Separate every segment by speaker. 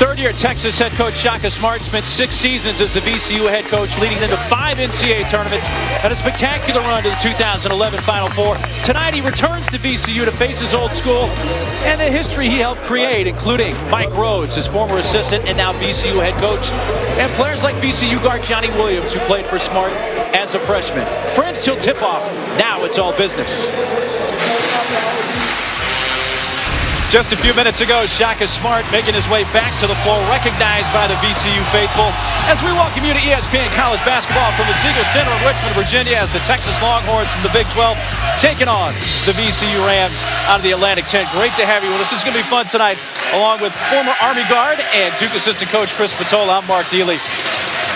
Speaker 1: Third-year Texas head coach Shaka Smart spent 6 seasons as the VCU head coach, leading them to 5 NCAA tournaments and a spectacular run to the 2011 Final Four. Tonight he returns to VCU to face his old school and the history he helped create, including Mike Rhodes, his former assistant and now VCU head coach, and players like VCU guard Johnny Williams, who played for Smart as a freshman. Friends till tip-off. Now it's all business. Just a few minutes ago, Shaka Smart making his way back to the floor, recognized by the VCU faithful. As we welcome you to ESPN College Basketball from the Siegel Center in Richmond, Virginia, as the Texas Longhorns from the Big 12 taking on the VCU Rams out of the Atlantic 10. Great to have you with us. This is going to be fun tonight, along with former Army guard and Duke assistant coach Chris Patola. I'm Mark Neely.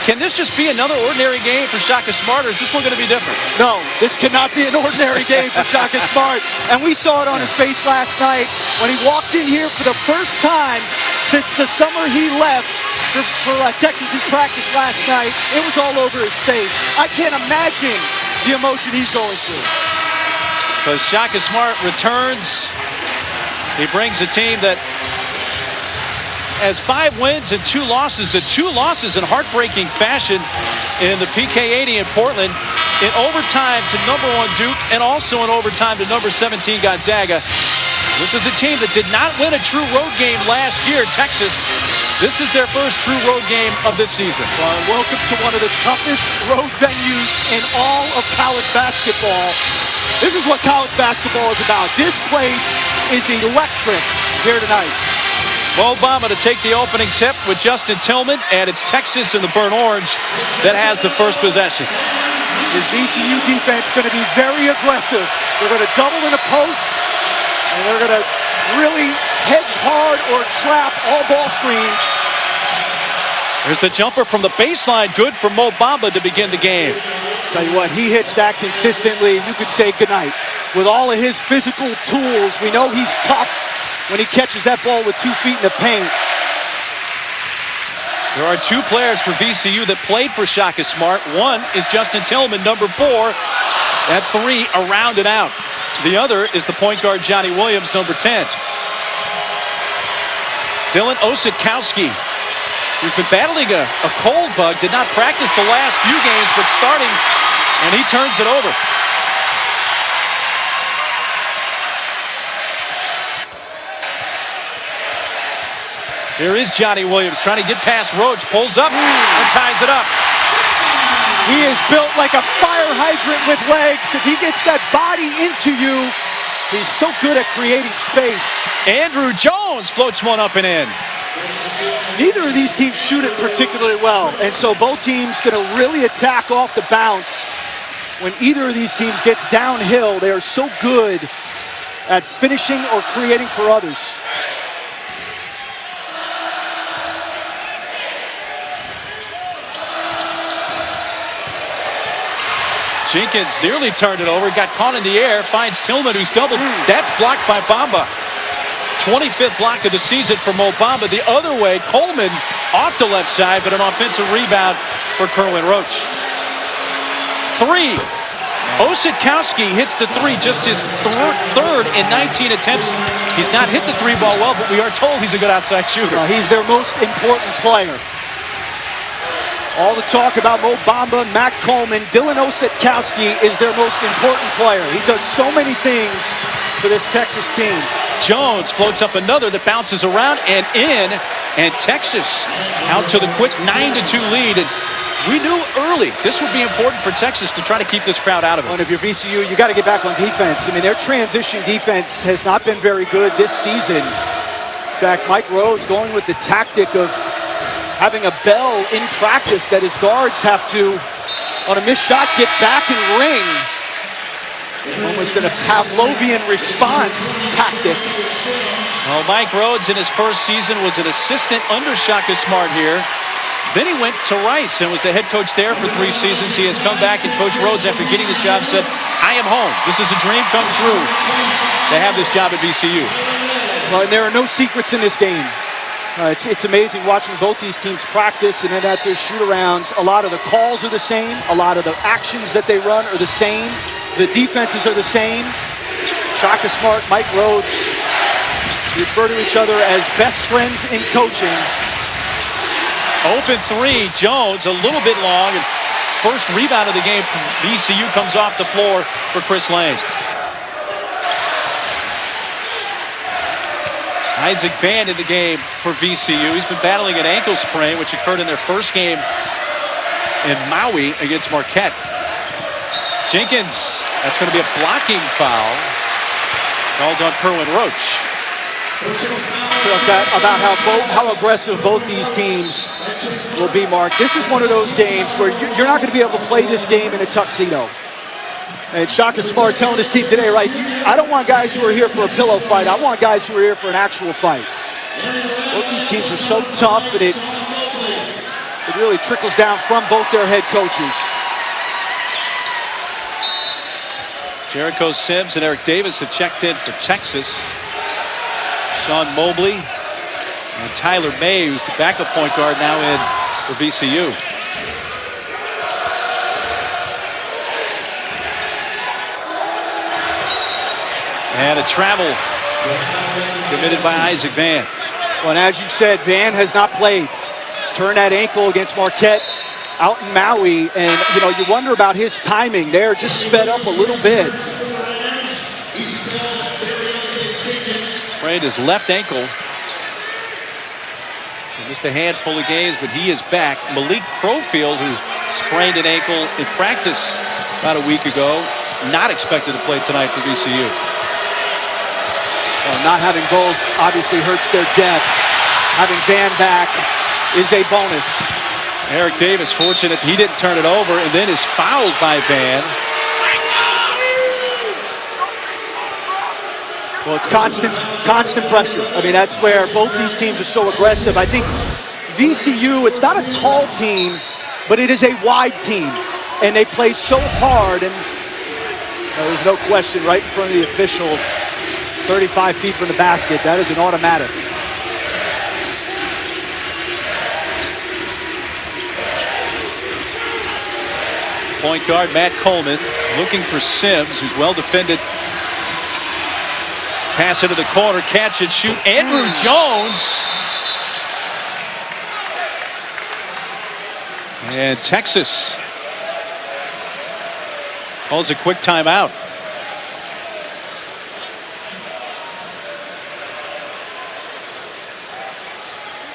Speaker 1: Can this just be another ordinary game for Shaka Smart, or is this one going to be different?
Speaker 2: No, this cannot be an ordinary game for Shaka Smart. And we saw it on his face last night when he walked in here for the first time since the summer he left for Texas's practice last night. It was all over his face. I can't imagine the emotion he's going through.
Speaker 1: So Shaka Smart returns. He brings a team that has 5 wins and 2 losses. The 2 losses in heartbreaking fashion in the PK80 in Portland, in overtime to #1 Duke, and also in overtime to #17 Gonzaga. This is a team that did not win a true road game last year. Texas, this is their first true road game of this season.
Speaker 2: Well, welcome to one of the toughest road venues in all of college basketball. This is what college basketball is about. This place is electric here tonight.
Speaker 1: Mo Bamba to take the opening tip with Justin Tillman, and it's Texas in the burnt orange that has the first possession.
Speaker 2: This VCU defense going to be very aggressive. They're going to double in a post, and they're going to really hedge hard or trap all ball screens.
Speaker 1: There's the jumper from the baseline, good for Mo Bamba to begin the game.
Speaker 2: Tell you what, he hits that consistently. You could say goodnight. With all of his physical tools, we know he's tough when he catches that ball with 2 feet in the paint.
Speaker 1: There are 2 players for VCU that played for Shaka Smart. One is Justin Tillman, #4. At 3, a round and out. The other is the point guard Johnny Williams, #10. Dylan Osetkowski, who's been battling a cold bug, did not practice the last few games, but starting, and he turns it over. There is Johnny Williams trying to get past Roach, pulls up and ties it up.
Speaker 2: He is built like a fire hydrant with legs. If he gets that body into you, he's so good at creating space.
Speaker 1: Andrew Jones floats one up and in.
Speaker 2: Neither of these teams shoot it particularly well, and so both teams going to really attack off the bounce. When either of these teams gets downhill, they are so good at finishing or creating for others.
Speaker 1: Jenkins nearly turned it over, got caught in the air, finds Tillman, who's doubled. That's blocked by Bamba. 25th block of the season for Mo Bamba. The other way, Coleman off the left side, but an offensive rebound for Kerwin Roach. 3. Osetkowski hits the 3, just his third in 19 attempts. He's not hit the 3 ball well, but we are told he's a good outside shooter.
Speaker 2: He's their most important player. All the talk about Mo Bamba and Matt Coleman, Dylan Osetkowski is their most important player. He does so many things for this Texas team.
Speaker 1: Jones floats up another that bounces around and in, and Texas out to the quick 9-2 lead. And we knew early this would be important for Texas to try to keep this crowd out of it.
Speaker 2: And if you're VCU, you got to get back on defense. I mean, their transition defense has not been very good this season. In fact, Mike Rhodes going with the tactic of having a bell in practice that his guards have to, on a missed shot, get back and ring. Almost in a Pavlovian response tactic.
Speaker 1: Well, Mike Rhodes in his first season was an assistant under Shaka Smart here. Then he went to Rice and was the head coach there for 3 seasons. He has come back, and Coach Rhodes, after getting this job, said, I am home. This is a dream come true to have this job at VCU.
Speaker 2: Well, and there are no secrets in this game. It's amazing watching both these teams practice, and then at their shoot-arounds, a lot of the calls are the same, a lot of the actions that they run are the same, the defenses are the same. Shaka Smart, Mike Rhodes refer to each other as best friends in coaching.
Speaker 1: Open three, Jones a little bit long, and first rebound of the game from VCU comes off the floor for Chris Lane. Isaac Van in the game for VCU. He's been battling an ankle sprain, which occurred in their first game in Maui against Marquette. Jenkins, that's going to be a blocking foul called on Kerwin Roach.
Speaker 2: About how aggressive both these teams will be, Mark. This is one of those games where you're not going to be able to play this game in a tuxedo. And Shaka Smart telling his team today, right, I don't want guys who are here for a pillow fight. I want guys who are here for an actual fight. Both these teams are so tough, and it really trickles down from both their head coaches.
Speaker 1: Jericho Sims and Eric Davis have checked in for Texas. Sean Mobley and Tyler May, who's the backup point guard, now in for VCU. And a travel committed by Isaac Van.
Speaker 2: Well, and as you said, Van has not played. Turned that ankle against Marquette out in Maui, and you wonder about his timing there, just sped up a little bit.
Speaker 1: Sprained his left ankle. Missed a handful of games, but he is back. Malik Crowfield, who sprained an ankle in practice about a week ago, not expected to play tonight for VCU.
Speaker 2: Well, not having both obviously hurts their depth. Having Van back is a bonus.
Speaker 1: Eric Davis fortunate he didn't turn it over, and then is fouled by Van.
Speaker 2: Well, it's constant pressure. I mean, that's where both these teams are so aggressive. I think VCU, it's not a tall team, but it is a wide team, and they play so hard, and there's no question right in front of the official, 35 feet from the basket. That is an automatic.
Speaker 1: Point guard Matt Coleman looking for Sims, who's well defended. Pass into the corner, catch and shoot. Andrew Jones. And Texas calls a quick timeout.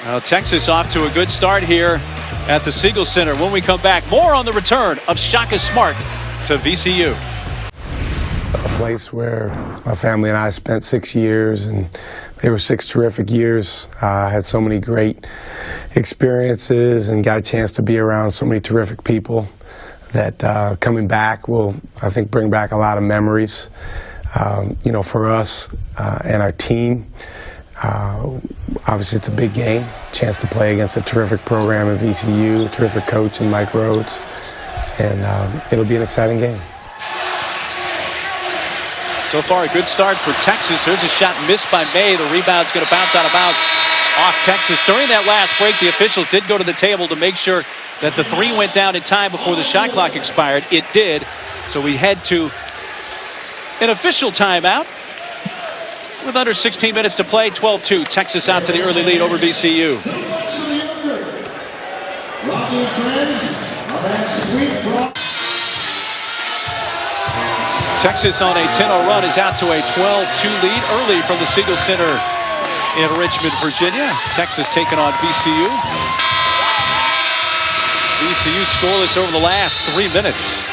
Speaker 1: Now Texas off to a good start here at the Siegel Center. When we come back, more on the return of Shaka Smart to VCU.
Speaker 3: A place where my family and I spent 6 years, and they were 6 terrific years. I had so many great experiences and got a chance to be around so many terrific people that coming back will, I think, bring back a lot of memories. For us and our team, obviously it's a big game, chance to play against a terrific program at VCU, a terrific coach in Mike Rhodes, and it'll be an exciting game.
Speaker 1: So far, a good start for Texas. There's a shot missed by May. The rebound's going to bounce out of bounds off Texas. During that last break, the officials did go to the table to make sure that the three went down in time before the shot clock expired. It did. So we head to an official timeout with under 16 minutes to play. 12-2. Texas out to the early lead over VCU. Texas on a 10-0 run is out to a 12-2 lead early from the Siegel Center in Richmond, Virginia. Texas taking on VCU. VCU scoreless over the last 3 minutes.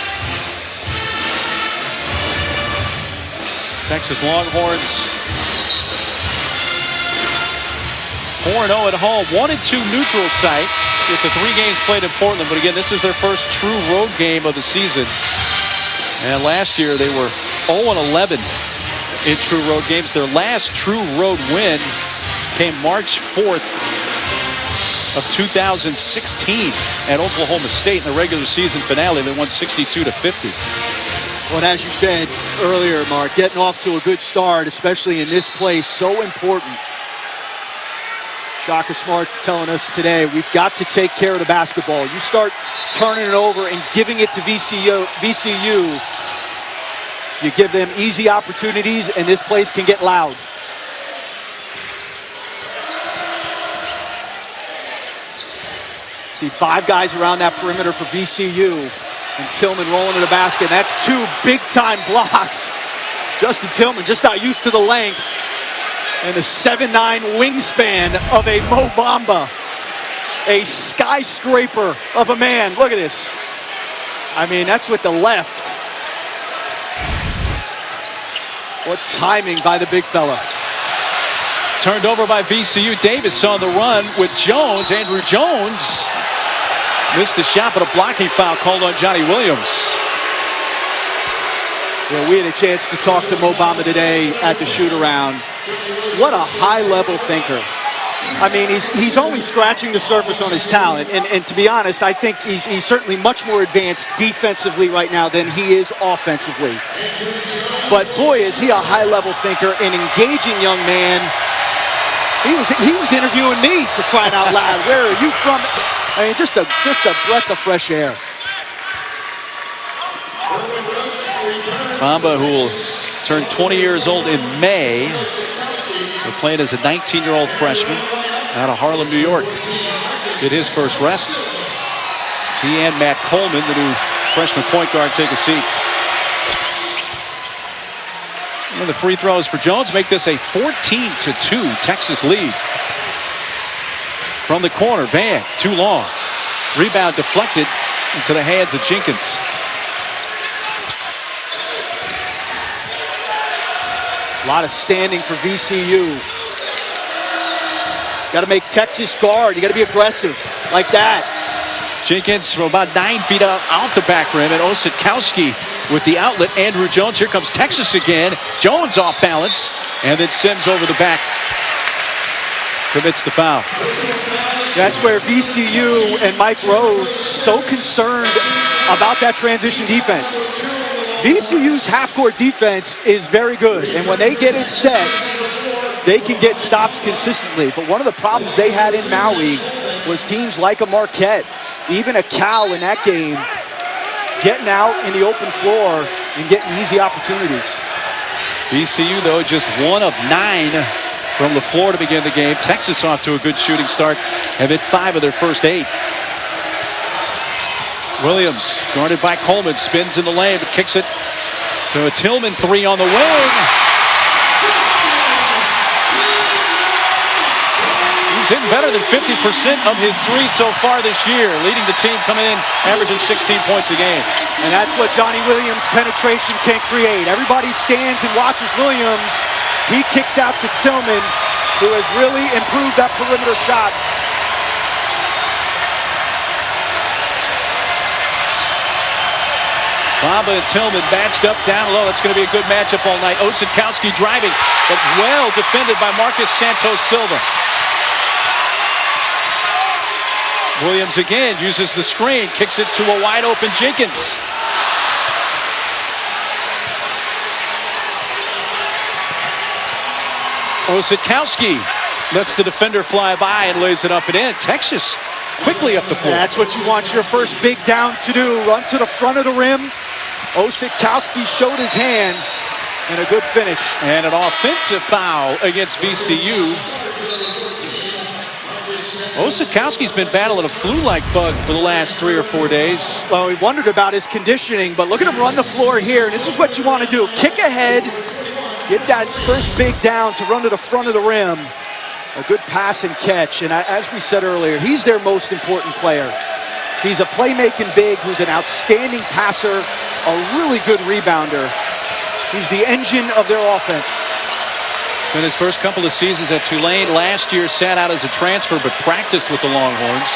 Speaker 1: Texas Longhorns 4-0 at home. 1-2 neutral site with the 3 games played in Portland. But again, this is their first true road game of the season. And last year they were 0-11 in true road games. Their last true road win came March 4th of 2016 at Oklahoma State in the regular season finale. They won 62-50.
Speaker 2: Well, and as you said earlier, Mark, getting off to a good start, especially in this place, so important. Shaka Smart telling us today, we've got to take care of the basketball. You start turning it over and giving it to VCU, you give them easy opportunities, and this place can get loud. See 5 guys around that perimeter for VCU. And Tillman rolling to the basket. That's 2 big-time blocks. Justin Tillman just not used to the length and the 7'9" wingspan of a Mo Bamba. A skyscraper of a man. Look at this. I mean, that's with the left. What timing by the big fella.
Speaker 1: Turned over by VCU. Davis on the run with Jones. Andrew Jones missed the shot, but a blocking foul called on Johnny Williams.
Speaker 2: Yeah, we had a chance to talk to Mo Bamba today at the shoot-around. What a high-level thinker. I mean, he's only scratching the surface on his talent. And to be honest, I think he's certainly much more advanced defensively right now than he is offensively. But boy, is he a high-level thinker, an engaging young man. He was interviewing me, for crying out loud. Where are you from? I mean, just a breath of fresh air.
Speaker 1: Bamba, who will turn 20 years old in May, so playing as a 19-year-old freshman out of Harlem, New York. Did his first rest. He and Matt Coleman, the new freshman point guard, take a seat. And the free throws for Jones make this a 14-2 Texas lead. From the corner, Van, too long. Rebound deflected into the hands of Jenkins.
Speaker 2: A lot of standing for VCU. Got to make Texas guard. You got to be aggressive like that.
Speaker 1: Jenkins from about 9 feet out the back rim, and Ossetkowski with the outlet. Andrew Jones. Here comes Texas again. Jones off balance, and then Sims over the back. Commits the foul.
Speaker 2: That's where VCU and Mike Rhodes so concerned about that transition defense. VCU's half-court defense is very good, and when they get it set, they can get stops consistently. But one of the problems they had in Maui was teams like a Marquette, even a Cal in that game, getting out in the open floor and getting easy opportunities.
Speaker 1: VCU, though, just 1 of 9 from the floor to begin the game. Texas off to a good shooting start. Have hit 5 of their first 8. Williams, guarded by Coleman, spins in the lane, but kicks it to a Tillman 3 on the wing. He's hitting better than 50% of his 3 so far this year, leading the team coming in, averaging 16 points a game.
Speaker 2: And that's what Johnny Williams' penetration can create. Everybody stands and watches Williams. He kicks out to Tillman, who has really improved that perimeter shot.
Speaker 1: Bamba and Tillman matched up down low. That's going to be a good matchup all night. Ossetkowski driving, but well defended by Marcus Santos Silva. Williams again uses the screen, kicks it to a wide open Jenkins. Ossetkowski lets the defender fly by and lays it up and in. Texas quickly up the floor.
Speaker 2: That's what you want your first big down to do. Run to the front of the rim. Ossetkowski showed his hands, and a good finish.
Speaker 1: And an offensive foul against VCU. Ossetkowski's been battling a flu-like bug for the last 3 or 4 days.
Speaker 2: Well, we wondered about his conditioning, but look at him run the floor here. And this is what you want to do. Kick ahead, get that first big down to run to the front of the rim. A good pass and catch. And as we said earlier, he's their most important player. He's a playmaking big who's an outstanding passer, a really good rebounder. He's the engine of their offense.
Speaker 1: In his first couple of seasons at Tulane, last year sat out as a transfer but practiced with the Longhorns.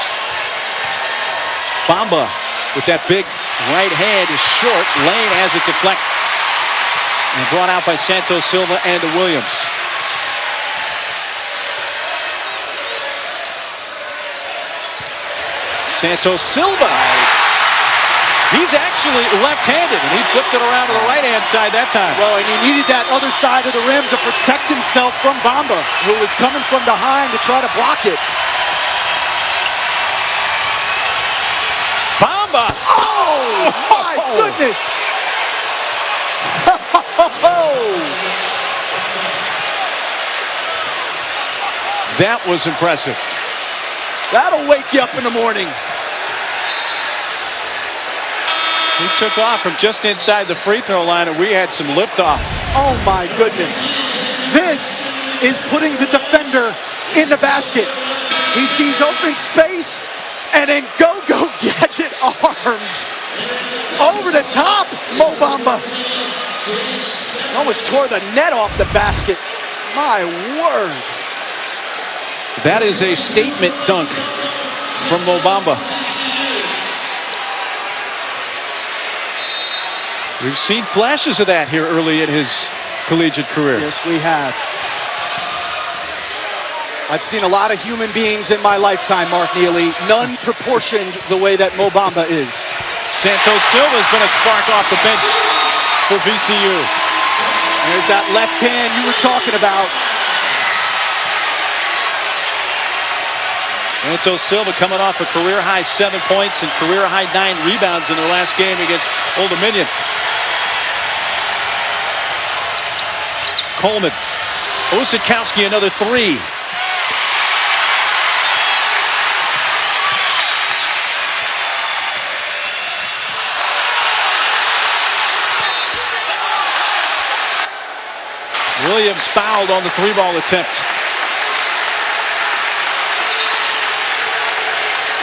Speaker 1: Bamba with that big right hand is short. Lane has it deflect. And brought out by Santos Silva and Williams. Santos Silva. He's actually left-handed, and he flipped it around to the right-hand side that time.
Speaker 2: Well, and he needed that other side of the rim to protect himself from Bamba, who was coming from behind to try to block it.
Speaker 1: Bamba!
Speaker 2: Oh, my goodness!
Speaker 1: That was impressive.
Speaker 2: That'll wake you up in the morning.
Speaker 1: He took off from just inside the free throw line, and we had some liftoff.
Speaker 2: Oh my goodness. This is putting the defender in the basket. He sees open space and then go-go gadget arms. Over the top, Mo Bamba. Almost tore the net off the basket. My word.
Speaker 1: That is a statement dunk from Mo Bamba. We've seen flashes of that here early in his collegiate career.
Speaker 2: Yes, we have. I've seen a lot of human beings in my lifetime, Mark Neely. None proportioned the way that Mo Bamba is.
Speaker 1: Santos Silva's been a spark off the bench for VCU.
Speaker 2: There's that left hand you were talking about.
Speaker 1: Santos Silva coming off a career-high 7 points and career-high 9 rebounds in their last game against Old Dominion. Coleman. Osikowski, another 3. Williams fouled on the 3-ball attempt.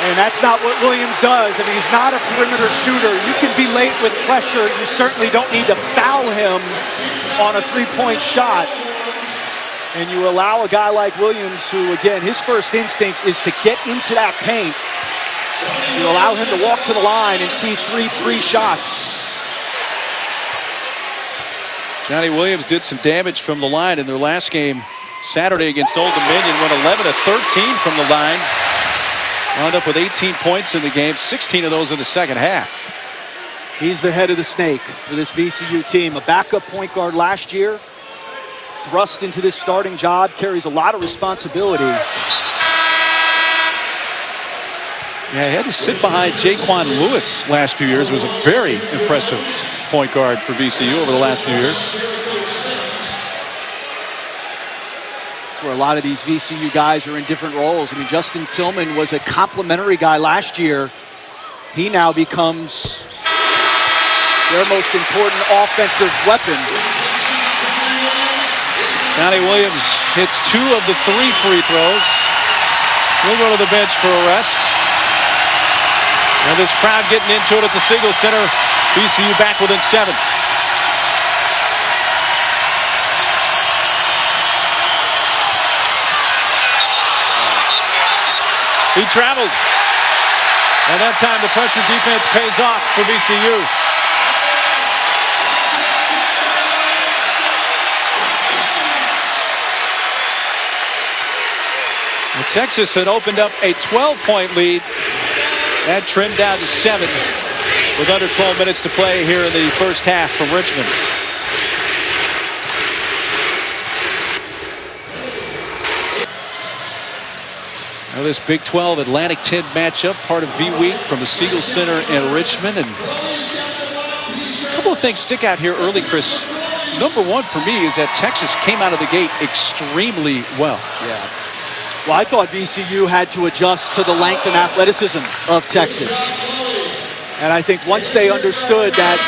Speaker 2: And that's not what Williams does. I mean, he's not a perimeter shooter. You can be late with pressure. You certainly don't need to foul him on a 3-point shot. And you allow a guy like Williams, who, again, his first instinct is to get into that paint. You allow him to walk to the line and see 3 free shots.
Speaker 1: Johnny Williams did some damage from the line in their last game Saturday against Old Dominion. Went 11 of 13 from the line. Wound up with 18 points in the game, 16 of those in the second half.
Speaker 2: He's the head of the snake for this VCU team. A backup point guard last year. Thrust into this starting job, carries a lot of responsibility.
Speaker 1: Yeah, he had to sit behind Jaquan Lewis last few years. It was a very impressive point guard for VCU over the last few years.
Speaker 2: It's where a lot of these VCU guys are in different roles. I mean, Justin Tillman was a complimentary guy last year. He now becomes their most important offensive weapon.
Speaker 1: Johnny Williams hits 2 of the 3 free throws. He'll go to the bench for a rest. And this crowd getting into it at the Siegel Center. VCU back within 7. He traveled. And that time the pressure defense pays off for VCU. And Texas had opened up a 12-point lead. That trimmed down to 7 with under 12 minutes to play here in the first half from Richmond. Now this Big 12 Atlantic 10 matchup, part of V-Week from the Siegel Center in Richmond. And a couple of things stick out here early, Chris. Number one for me is that Texas came out of the gate extremely well.
Speaker 2: Yeah. Well, I thought VCU had to adjust to the length and athleticism of Texas. And I think once they understood that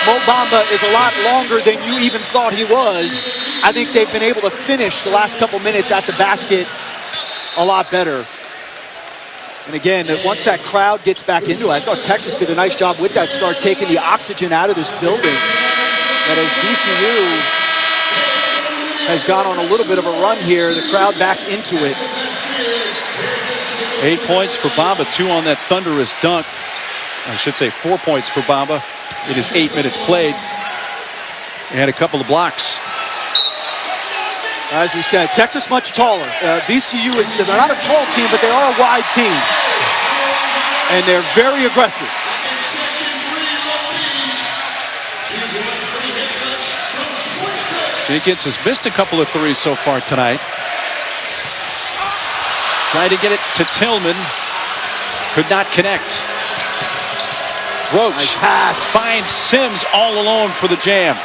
Speaker 2: Mo Bamba is a lot longer than you even thought he was, I think they've been able to finish the last couple minutes at the basket a lot better. And again, once that crowd gets back into it, I thought Texas did a nice job with that start, taking the oxygen out of this building. But as VCU has gone on a little bit of a run here, the crowd back into it.
Speaker 1: 8 points for Bamba, 2 on that thunderous dunk. I should say 4 points for Bamba. It is 8 minutes played. And a couple of blocks.
Speaker 2: As we said, Texas much taller. VCU they're not a tall team, but they are a wide team. And they're very aggressive.
Speaker 1: Jenkins has missed a couple of threes so far tonight. Tried to get it to Tillman. Could not connect. Roach finds Sims all alone for the jam.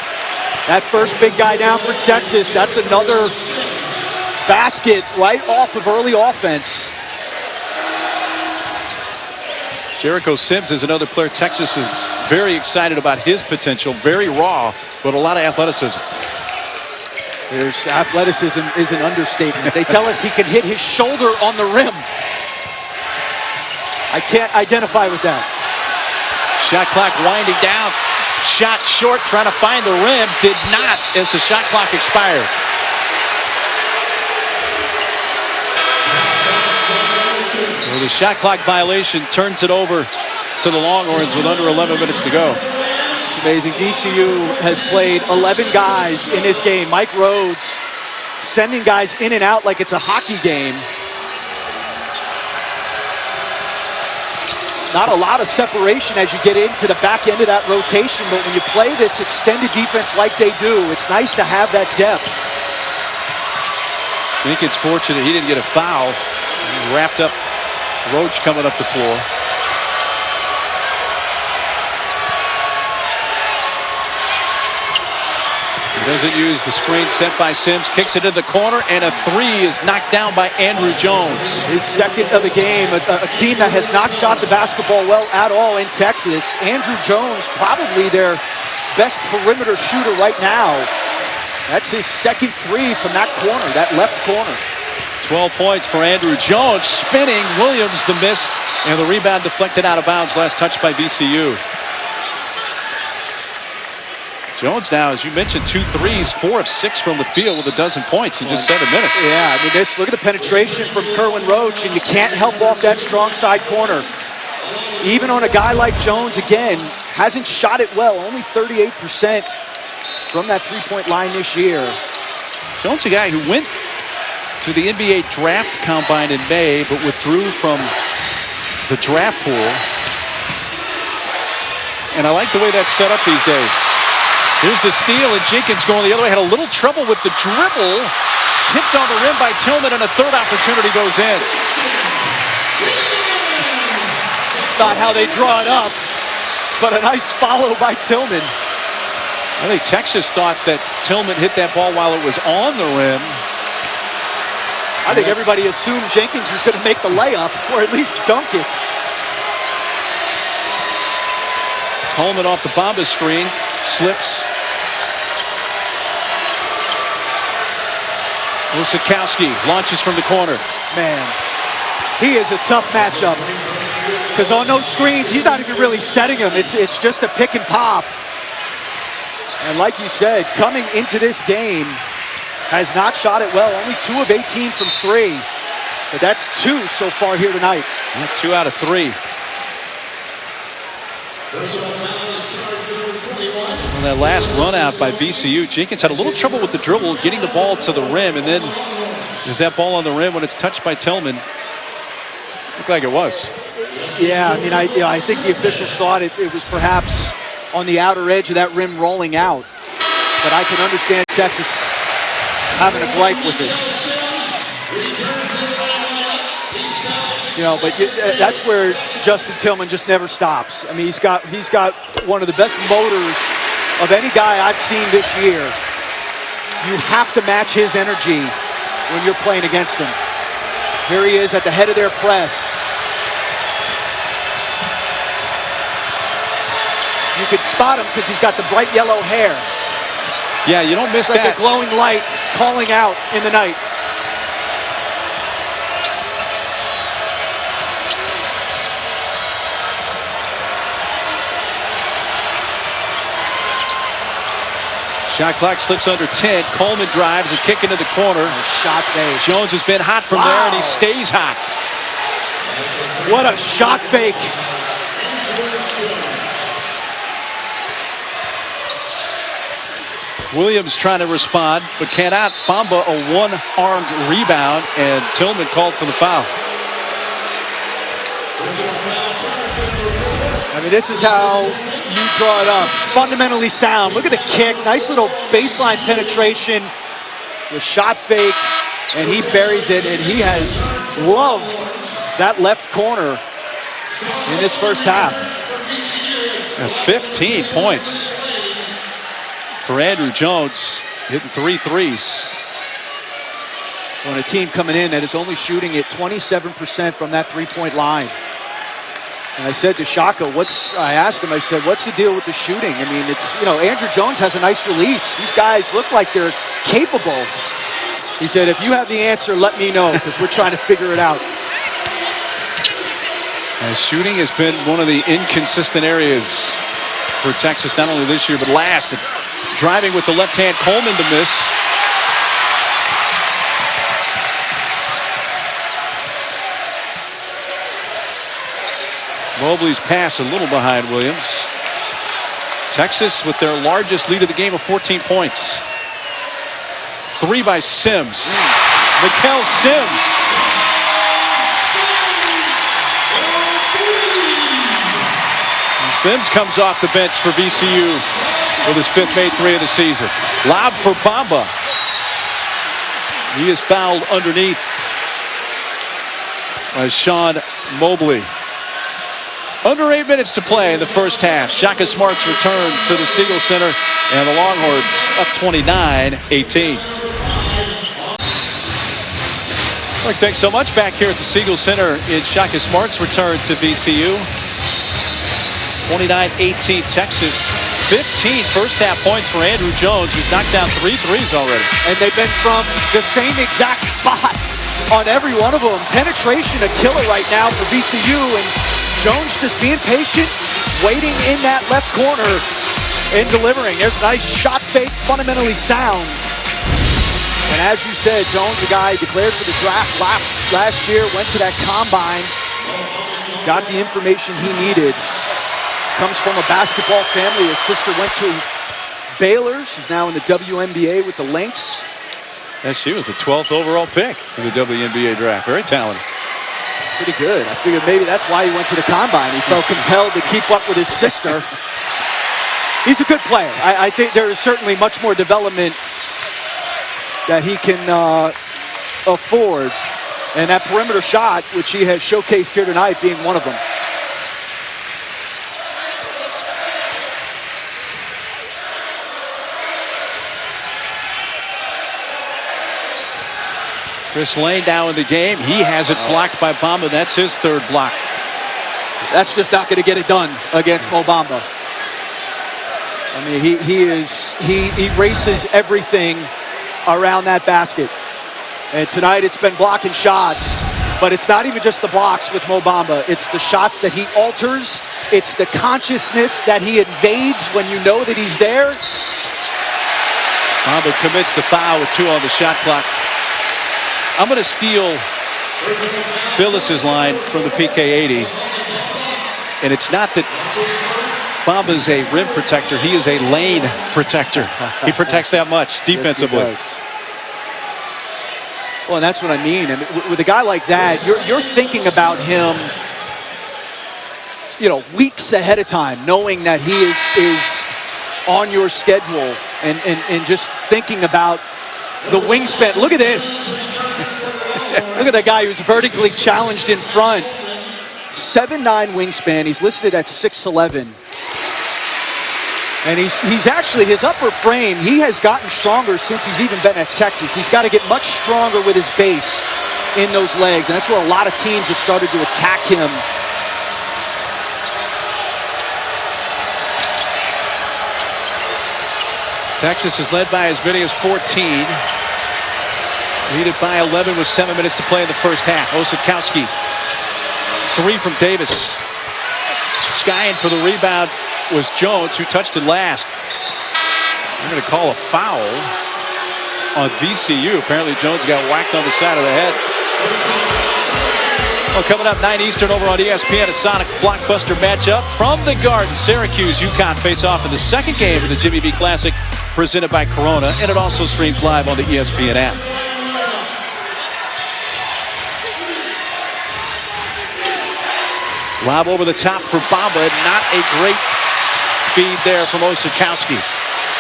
Speaker 2: That first big guy down for Texas. That's another basket right off of early offense.
Speaker 1: Jericho Sims is another player Texas is very excited about his potential. Very raw, but a lot of athleticism.
Speaker 2: There's athleticism is an understatement. They tell us he can hit his shoulder on the rim. I can't identify with that.
Speaker 1: Shot clock winding down. Shot short, trying to find the rim. Did not as the shot clock expired. Well, the shot clock violation turns it over to the Longhorns with under 11 minutes to go.
Speaker 2: It's amazing. VCU has played 11 guys in this game. Mike Rhodes sending guys in and out like it's a hockey game. Not a lot of separation as you get into the back end of that rotation, but when you play this extended defense like they do, it's nice to have that depth.
Speaker 1: I think it's fortunate he didn't get a foul. He wrapped up Roach coming up the floor. He doesn't use the screen set by Sims, kicks it in the corner, and a three is knocked down by Andrew Jones.
Speaker 2: His second of the game, a team that has not shot the basketball well at all in Texas. Andrew Jones, probably their best perimeter shooter right now. That's his second three from that corner, that left corner.
Speaker 1: 12 points for Andrew Jones, spinning. Williams the miss, and the rebound deflected out of bounds. Last touch by VCU. Jones now, as you mentioned, 2 threes, 4 of 6 from the field with a dozen points in just 7 minutes.
Speaker 2: Yeah, I mean, look at the penetration from Kerwin Roach, and you can't help off that strong side corner. Even on a guy like Jones, again, hasn't shot it well, only 38% from that three-point line this year.
Speaker 1: Jones, a guy who went to the NBA draft combine in May, but withdrew from the draft pool. And I like the way that's set up these days. Here's the steal, and Jenkins going the other way. Had a little trouble with the dribble. Tipped on the rim by Tillman, and a third opportunity goes in.
Speaker 2: It's not how they draw it up, but a nice follow by Tillman.
Speaker 1: I think Texas thought that Tillman hit that ball while it was on the rim.
Speaker 2: I think everybody assumed Jenkins was going to make the layup, or at least dunk it.
Speaker 1: Coleman off the Bamba screen, slips. Osakowski launches from the corner.
Speaker 2: Man, he is a tough matchup. Because on those screens, he's not even really setting them. It's just a pick and pop. And like you said, coming into this game, has not shot it well. Only 2 of 18 from 3. But that's 2 so far here tonight.
Speaker 1: Yeah, 2 out of 3. On that last run out by VCU, Jenkins had a little trouble with the dribble, getting the ball to the rim, and then is that ball on the rim when it's touched by Tillman? Looked like it was.
Speaker 2: Yeah, I mean, I think the officials thought it was perhaps on the outer edge of that rim rolling out. But I can understand Texas having a gripe with it. You know, but that's where Justin Tillman just never stops. I mean, he's got one of the best motors of any guy I've seen this year. You have to match his energy when you're playing against him. Here he is at the head of their press. You could spot him because he's got the bright yellow hair.
Speaker 1: Yeah, you don't miss
Speaker 2: it's like
Speaker 1: that.
Speaker 2: A glowing light calling out in the night.
Speaker 1: Shot clock slips under 10. Coleman drives and kick into the corner.
Speaker 2: Shot fake.
Speaker 1: Jones has been hot from there, and he stays hot.
Speaker 2: What a shot fake.
Speaker 1: Williams trying to respond, but cannot. Bamba a one-armed rebound, and Tillman called for the foul.
Speaker 2: I mean, this is how you draw it up. Fundamentally sound. Look at the kick. Nice little baseline penetration. The shot fake, and he buries it, and he has loved that left corner in this first half.
Speaker 1: And 15 points for Andrew Jones, hitting 3 threes.
Speaker 2: On a team coming in that is only shooting at 27% from that three-point line. And I said to Shaka, I asked him, I said, what's the deal with the shooting? I mean, it's, Andrew Jones has a nice release. These guys look like they're capable. He said, if you have the answer, let me know, because we're trying to figure it out.
Speaker 1: And shooting has been one of the inconsistent areas for Texas, not only this year, but last. Driving with the left hand, Coleman to miss. Mobley's pass a little behind Williams. Texas with their largest lead of the game of 14 points. 3 by Sims. Mikael Sims. And Sims comes off the bench for VCU with his 5th made 3 of the season. Lob for Bamba. He is fouled underneath by Sean Mobley. Under 8 minutes to play in the first half. Shaka Smart's return to the Siegel Center, and the Longhorns up 29-18. Well, thanks so much. Back here at the Siegel Center in Shaka Smart's return to VCU. 29-18 Texas. 15 first half points for Andrew Jones, who's knocked down 3 threes already.
Speaker 2: And they've been from the same exact spot on every one of them. Penetration a killer right now for VCU, and Jones just being patient, waiting in that left corner and delivering. There's a nice shot fake, fundamentally sound. And as you said, Jones, the guy declared for the draft last year, went to that combine, got the information he needed. Comes from a basketball family. His sister went to Baylor. She's now in the WNBA with the Lynx.
Speaker 1: And she was the 12th overall pick in the WNBA draft. Very talented.
Speaker 2: Pretty good. I figured maybe that's why he went to the combine. He felt compelled to keep up with his sister. He's a good player. I think there is certainly much more development that he can afford. And that perimeter shot, which he has showcased here tonight, being one of them.
Speaker 1: Chris Lane now in the game. He has it blocked by Bamba. That's his 3rd block.
Speaker 2: That's just not going to get it done against Mo Bamba. I mean, he erases everything around that basket. And tonight it's been blocking shots, but it's not even just the blocks with Mo Bamba. It's the shots that he alters. It's the consciousness that he invades when you know that he's there.
Speaker 1: Bamba commits the foul with 2 on the shot clock. I'm going to steal Billis's line from the PK80. And it's not that Bamba's a rim protector. He is a lane protector. He protects that much defensively.
Speaker 2: Yes, well, and that's what I mean. I mean, with a guy like that, you're thinking about him, weeks ahead of time, knowing that he is on your schedule and just thinking about the wingspan. Look at this. Look at that guy who's vertically challenged in front. 7'9" wingspan. He's listed at 6'11". And he's actually, his upper frame, he has gotten stronger since he's even been at Texas. He's got to get much stronger with his base in those legs. And that's where a lot of teams have started to attack him.
Speaker 1: Texas is led by as many as 14. Leaded by 11 with 7 minutes to play in the first half. Osakowski, 3 from Davis. Skying for the rebound was Jones, who touched it last. They're going to call a foul on VCU. Apparently Jones got whacked on the side of the head. Well, coming up 9 Eastern over on ESPN, a Sonic blockbuster matchup from the Garden. Syracuse, UConn face off in the second game of the Jimmy V Classic, presented by Corona, and it also streams live on the ESPN app. Lob over the top for Bamba. Not a great feed there from Osakowski.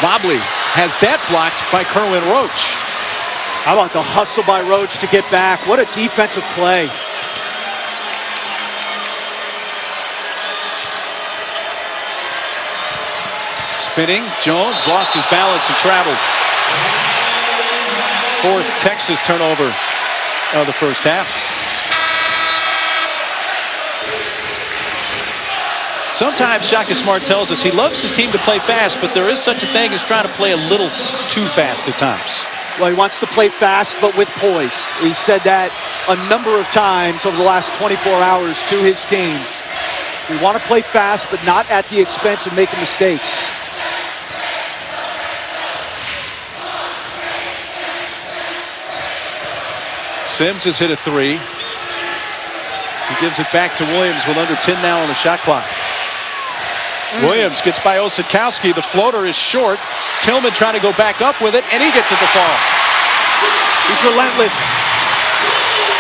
Speaker 1: Mobley has that blocked by Kerwin Roach.
Speaker 2: How about the hustle by Roach to get back? What a defensive play.
Speaker 1: Spinning, Jones lost his balance and traveled. 4th Texas turnover of the first half. Sometimes Shaka Smart tells us he loves his team to play fast, but there is such a thing as trying to play a little too fast at times.
Speaker 2: Well, he wants to play fast, but with poise. He said that a number of times over the last 24 hours to his team. We want to play fast, but not at the expense of making mistakes.
Speaker 1: Sims has hit a three. He gives it back to Williams with under 10 now on the shot clock. Williams gets by Osikowski. The floater is short. Tillman trying to go back up with it, and he gets it to fall.
Speaker 2: He's relentless.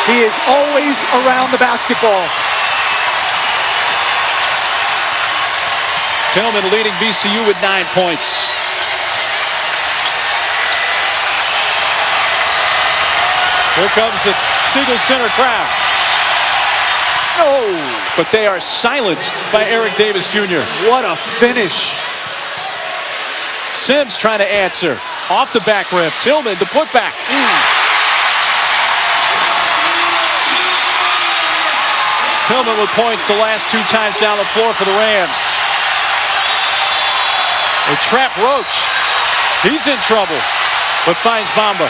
Speaker 2: He is always around the basketball.
Speaker 1: Tillman leading VCU with 9 points. Here comes the Siegel Center crowd. Oh, but they are silenced by Eric Davis Jr.
Speaker 2: What a finish.
Speaker 1: Sims trying to answer. Off the back rim. Tillman, the putback. Tillman with points the last 2 times down the floor for the Rams. They trap Roach. He's in trouble, but finds Bamba.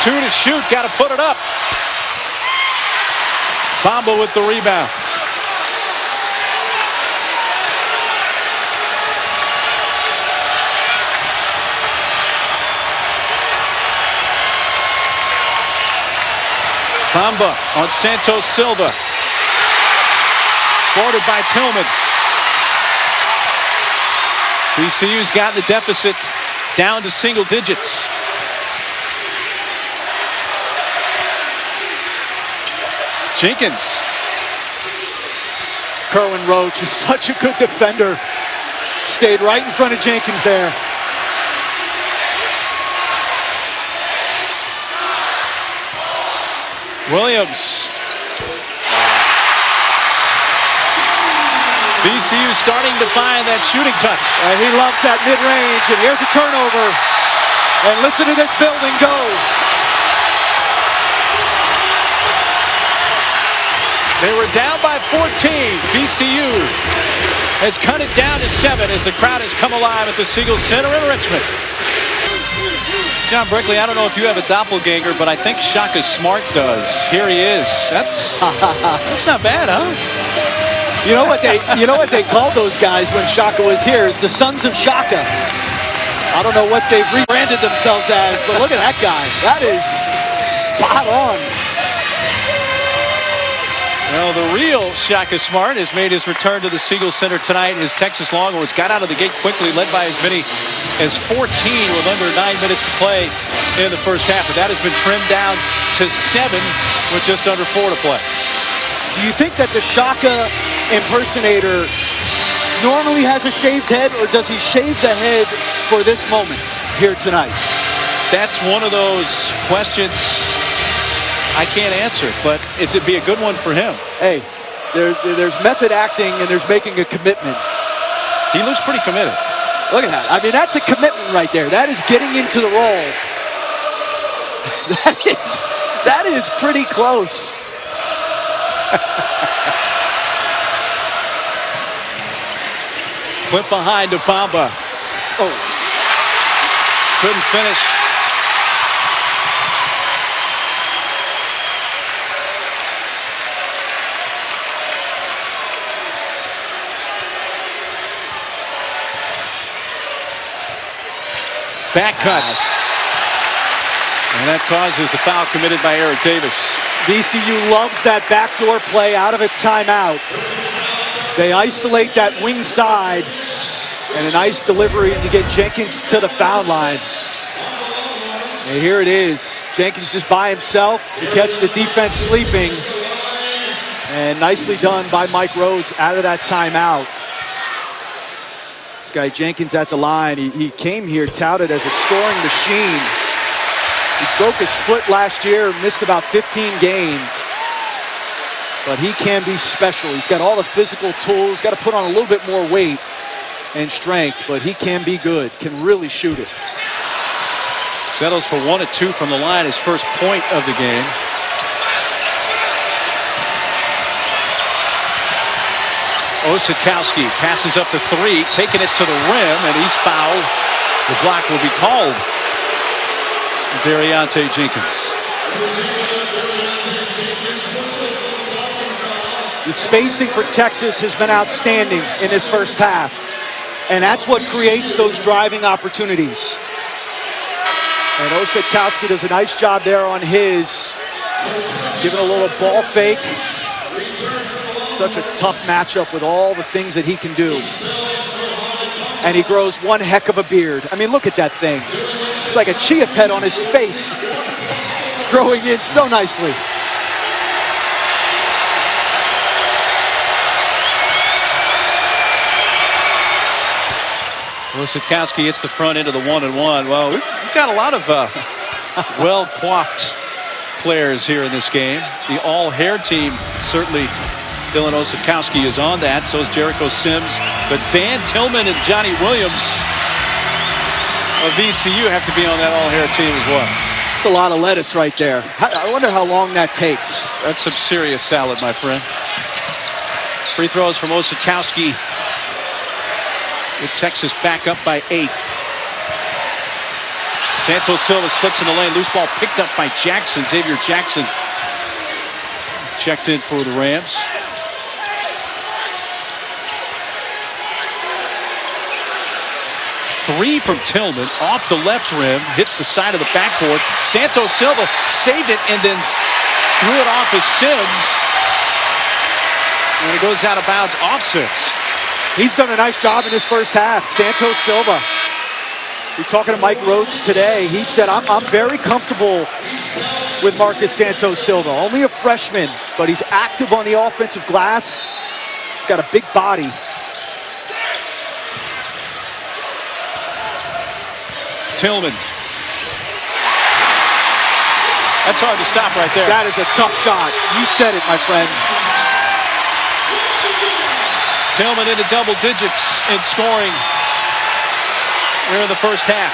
Speaker 1: Two to shoot, got to put it up. Bamba with the rebound. Bamba on Santos Silva. Forwarded by Tillman. VCU's got the deficit down to single digits. Jenkins.
Speaker 2: Kerwin Roach is such a good defender. Stayed right in front of Jenkins there.
Speaker 1: Williams. VCU starting to find that shooting touch.
Speaker 2: He loves that mid-range, and here's a turnover. And listen to this building go.
Speaker 1: They were down by 14. VCU has cut it down to 7 as the crowd has come alive at the Siegel Center in Richmond. John Brickley, I don't know if you have a doppelganger, but I think Shaka Smart does. Here he is. That's not bad, huh?
Speaker 2: You know what they called those guys when Shaka was here is the Sons of Shaka. I don't know what they've rebranded themselves as, but look at that guy. That is spot on.
Speaker 1: Well, the real Shaka Smart has made his return to the Siegel Center tonight. His Texas Longhorns got out of the gate quickly, led by as many as 14 with under 9 minutes to play in the first half. But that has been trimmed down to 7 with just under 4 to play.
Speaker 2: Do you think that the Shaka impersonator normally has a shaved head, or does he shave the head for this moment here tonight?
Speaker 1: That's one of those questions I can't answer, but it'd be a good one for him.
Speaker 2: Hey, there's method acting and there's making a commitment.
Speaker 1: He looks pretty committed.
Speaker 2: Look at that. I mean, that's a commitment right there. That is getting into the role. That is pretty close.
Speaker 1: Flip behind to Bamba.
Speaker 2: Oh.
Speaker 1: Couldn't finish. Back cut. And that causes the foul committed by Eric Davis.
Speaker 2: VCU loves that backdoor play out of a timeout. They isolate that wing side, and a nice delivery to get Jenkins to the foul line. And here it is. Jenkins just by himself to catch the defense sleeping. And nicely done by Mike Rhodes out of that timeout. This guy Jenkins at the line, he came here touted as a scoring machine. He broke his foot last year, missed about 15 games. But he can be special. He's got all the physical tools, got to put on a little bit more weight and strength, but he can be good, can really shoot it.
Speaker 1: Settles for 1 of 2 from the line, his first point of the game. Osakowski passes up the 3, taking it to the rim, and he's fouled. The block will be called. Dariante Jenkins.
Speaker 2: The spacing for Texas has been outstanding in this first half, and that's what creates those driving opportunities. And Osakowski does a nice job there on his, giving a little ball fake. Such a tough matchup with all the things that he can do. And he grows one heck of a beard. I mean, look at that thing. It's like a chia pet on his face. It's growing in so nicely.
Speaker 1: Osakowski hits the front end of the 1-and-1. Well, we've got a lot of well-coiffed players here in this game. The all-hair team, certainly Dylan Osakowski is on that. So is Jericho Sims. But Van Tillman and Johnny Williams of VCU have to be on that all-hair team as well.
Speaker 2: It's a lot of lettuce right there. I wonder how long that takes.
Speaker 1: That's some serious salad, my friend. Free throws from Osakowski. With Texas back up by 8. Santos Silva slips in the lane. Loose ball picked up by Jackson. Xavier Jackson checked in for the Rams. Three from Tillman off the left rim, hits the side of the backboard. Santos Silva saved it and then threw it off as Sims. And it goes out of bounds off Sims.
Speaker 2: He's done a nice job in his first half. Santos Silva. We're talking to Mike Rhodes today. He said, I'm very comfortable with Marcus Santos Silva. Only a freshman, but he's active on the offensive glass. He's got a big body.
Speaker 1: Tillman. That's hard to stop right there.
Speaker 2: That is a tough shot. You said it, my friend.
Speaker 1: Tillman into double digits in scoring here in the first half.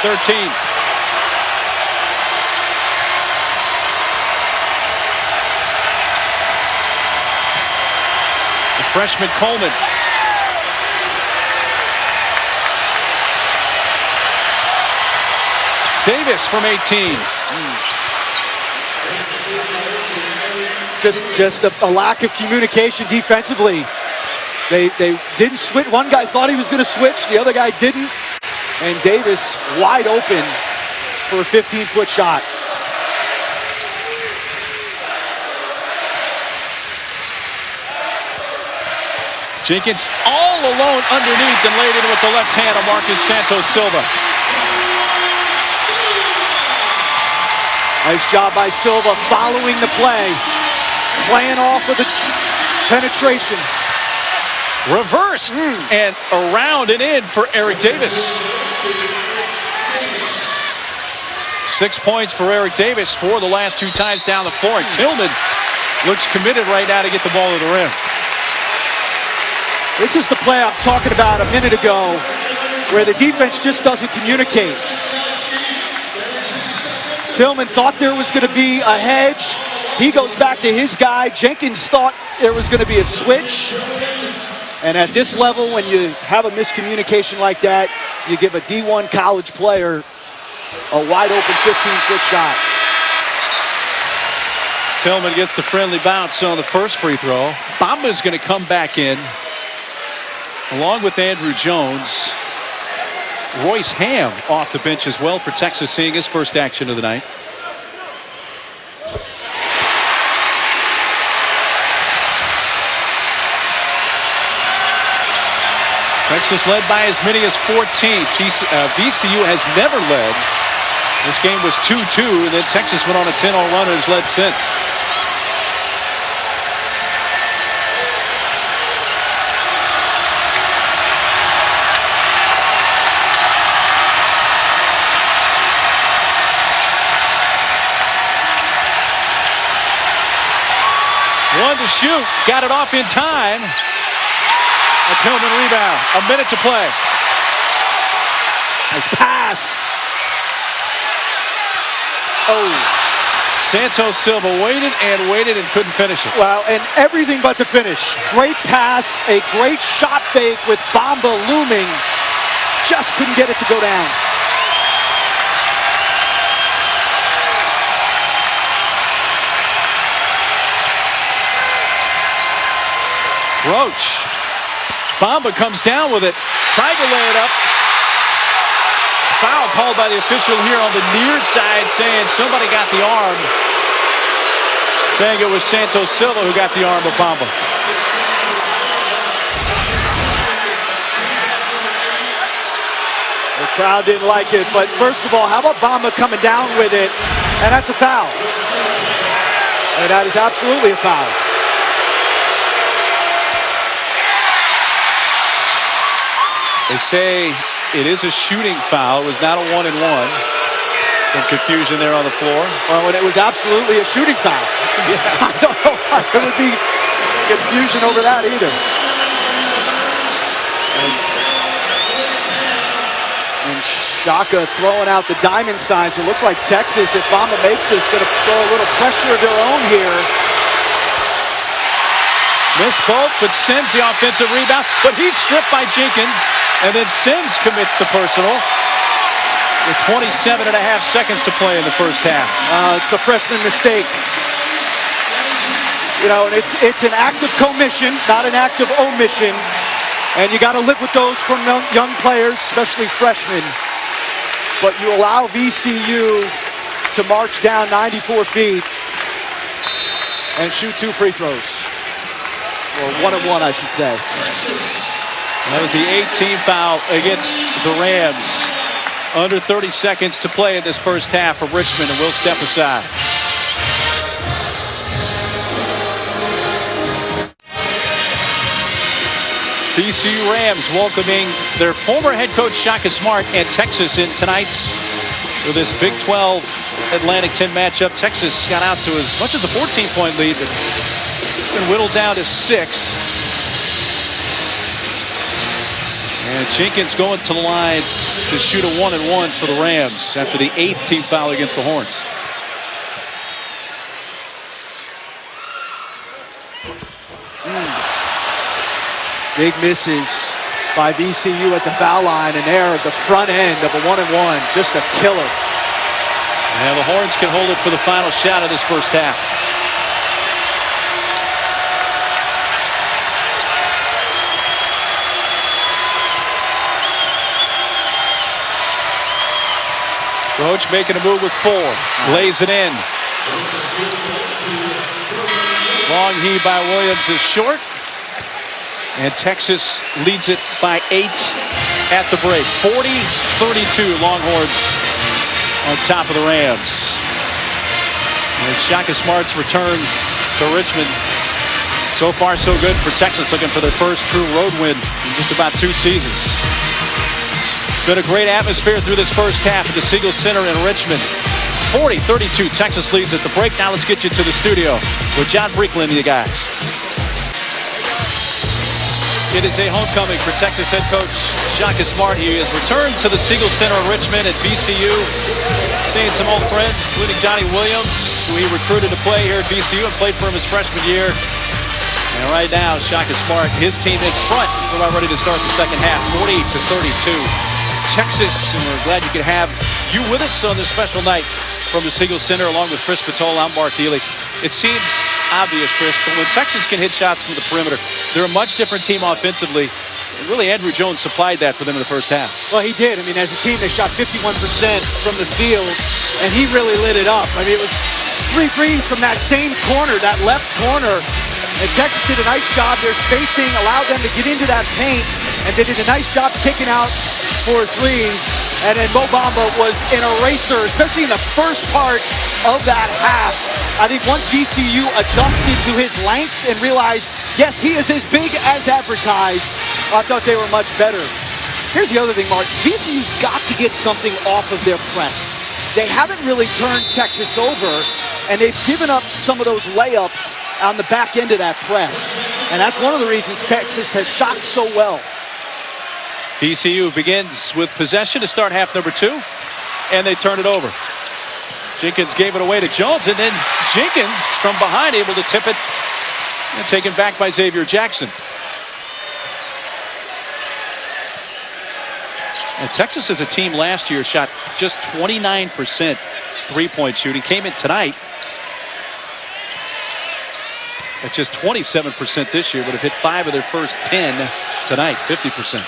Speaker 1: 13. The freshman Coleman. Davis from 18.
Speaker 2: Just a lack of communication defensively. They didn't switch. One guy thought he was going to switch. The other guy didn't. And Davis wide open for a 15-foot shot.
Speaker 1: Jenkins all alone underneath and laid in with the left hand of Marcus Santos Silva.
Speaker 2: Nice job by Silva following the play. Playing off of the penetration.
Speaker 1: Reversed and around and in for Eric Davis. 6 points for Eric Davis for the last 2 times down the floor. And Tillman looks committed right now to get the ball to the rim.
Speaker 2: This is the play I'm talking about a minute ago where the defense just doesn't communicate. Tillman thought there was going to be a hedge. He goes back to his guy. Jenkins thought there was going to be a switch. And at this level, when you have a miscommunication like that, you give a D1 college player a wide open 15-foot shot.
Speaker 1: Tillman gets the friendly bounce on the first free throw. Bamba's going to come back in along with Andrew Jones. Royce Ham off the bench as well for Texas, seeing his first action of the night. Texas led by as many as 14. VCU has never led. This game was 2-2, and then Texas went on a 10-0 run and has led since. One to shoot. Got it off in time. A Tillman rebound. A minute to play.
Speaker 2: Nice pass. Oh.
Speaker 1: Santos Silva waited and couldn't finish it.
Speaker 2: Well, and everything but the finish. Great pass, a great shot fake with Bamba looming. Just couldn't get it to go down.
Speaker 1: Roach. Bamba comes down with it. Tried to lay it up. Foul called by the official here on the near side, saying somebody got the arm. Saying it was Santos Silva who got the arm of Bamba.
Speaker 2: The crowd didn't like it, but first of all, how about Bamba coming down with it? And that's a foul. And that is absolutely a foul.
Speaker 1: They say it is a shooting foul. It was not a 1-and-1. Some confusion there on the floor.
Speaker 2: Well, and it was absolutely a shooting foul. I don't know why there would be confusion over that either. And Shaka throwing out the diamond signs. It looks like Texas, if Bamba makes this, going to throw a little pressure of their own here.
Speaker 1: Missed both, but Sims the offensive rebound. But he's stripped by Jenkins. And then Sims commits the personal with 27.5 seconds to play in the first half.
Speaker 2: It's a freshman mistake. You know, and it's an act of commission, not an act of omission. And you got to live with those from young players, especially freshmen. But you allow VCU to march down 94 feet and shoot 2 free throws. Or 1-and-1, I should say.
Speaker 1: That was the 18th foul against the Rams. Under 30 seconds to play in this first half for Richmond, and we'll step aside. VCU Rams welcoming their former head coach Shaka Smart and Texas in tonight's with this Big 12 Atlantic 10 matchup. Texas got out to as much as a 14-point lead, but it's been whittled down to 6. And Jenkins going to the line to shoot a 1-and-1 for the Rams after the 8th team foul against the Horns.
Speaker 2: Big misses by VCU at the foul line, and there at the front end of a 1-and-1, just a killer.
Speaker 1: And the Horns can hold it for the final shot of this first half. Roach making a move with 4. Lays it in. Long heave by Williams is short. And Texas leads it by 8 at the break. 40-32 Longhorns on top of the Rams. And Shaka Smart's return to Richmond. So far so good for Texas, looking for their first true road win in just about 2 seasons. Been a great atmosphere through this first half at the Siegel Center in Richmond. 40-32, Texas leads at the break. Now let's get you to the studio with John Brinkland and you guys. It is a homecoming for Texas head coach Shaka Smart. He has returned to the Siegel Center in Richmond at VCU. Seeing some old friends, including Johnny Williams, who he recruited to play here at VCU and played for him his freshman year. And right now, Shaka Smart, his team in front. We're about ready to start the second half, 40-32. Texas, and we're glad you could have you with us on this special night from the Siegel Center, along with Chris Patola. I'm Mark Healy. It seems obvious, Chris, but when Texas can hit shots from the perimeter, they're a much different team offensively. And really, Andrew Jones supplied that for them in the first half.
Speaker 2: Well, he did. I mean, as a team, they shot 51% from the field, and he really lit it up. I mean, it was 3 threes from that same corner, that left corner. And Texas did a nice job. Their spacing allowed them to get into that paint, and they did a nice job kicking out for threes. And then Mo Bamba was an eraser, especially in the first part of that half. I think once VCU adjusted to his length and realized, yes, he is as big as advertised, I thought they were much better. Here's the other thing, Mark. VCU's got to get something off of their press. They haven't really turned Texas over, and they've given up some of those layups on the back end of that press. And that's one of the reasons Texas has shot so well.
Speaker 1: VCU begins with possession to start half number 2, and they turn it over. Jenkins gave it away to Jones, and then Jenkins from behind able to tip it and taken back by Xavier Jackson. And Texas as a team last year shot just 29% three-point shooting. Came in tonight at just 27% this year, but have hit 5 of their first 10 tonight, 50%.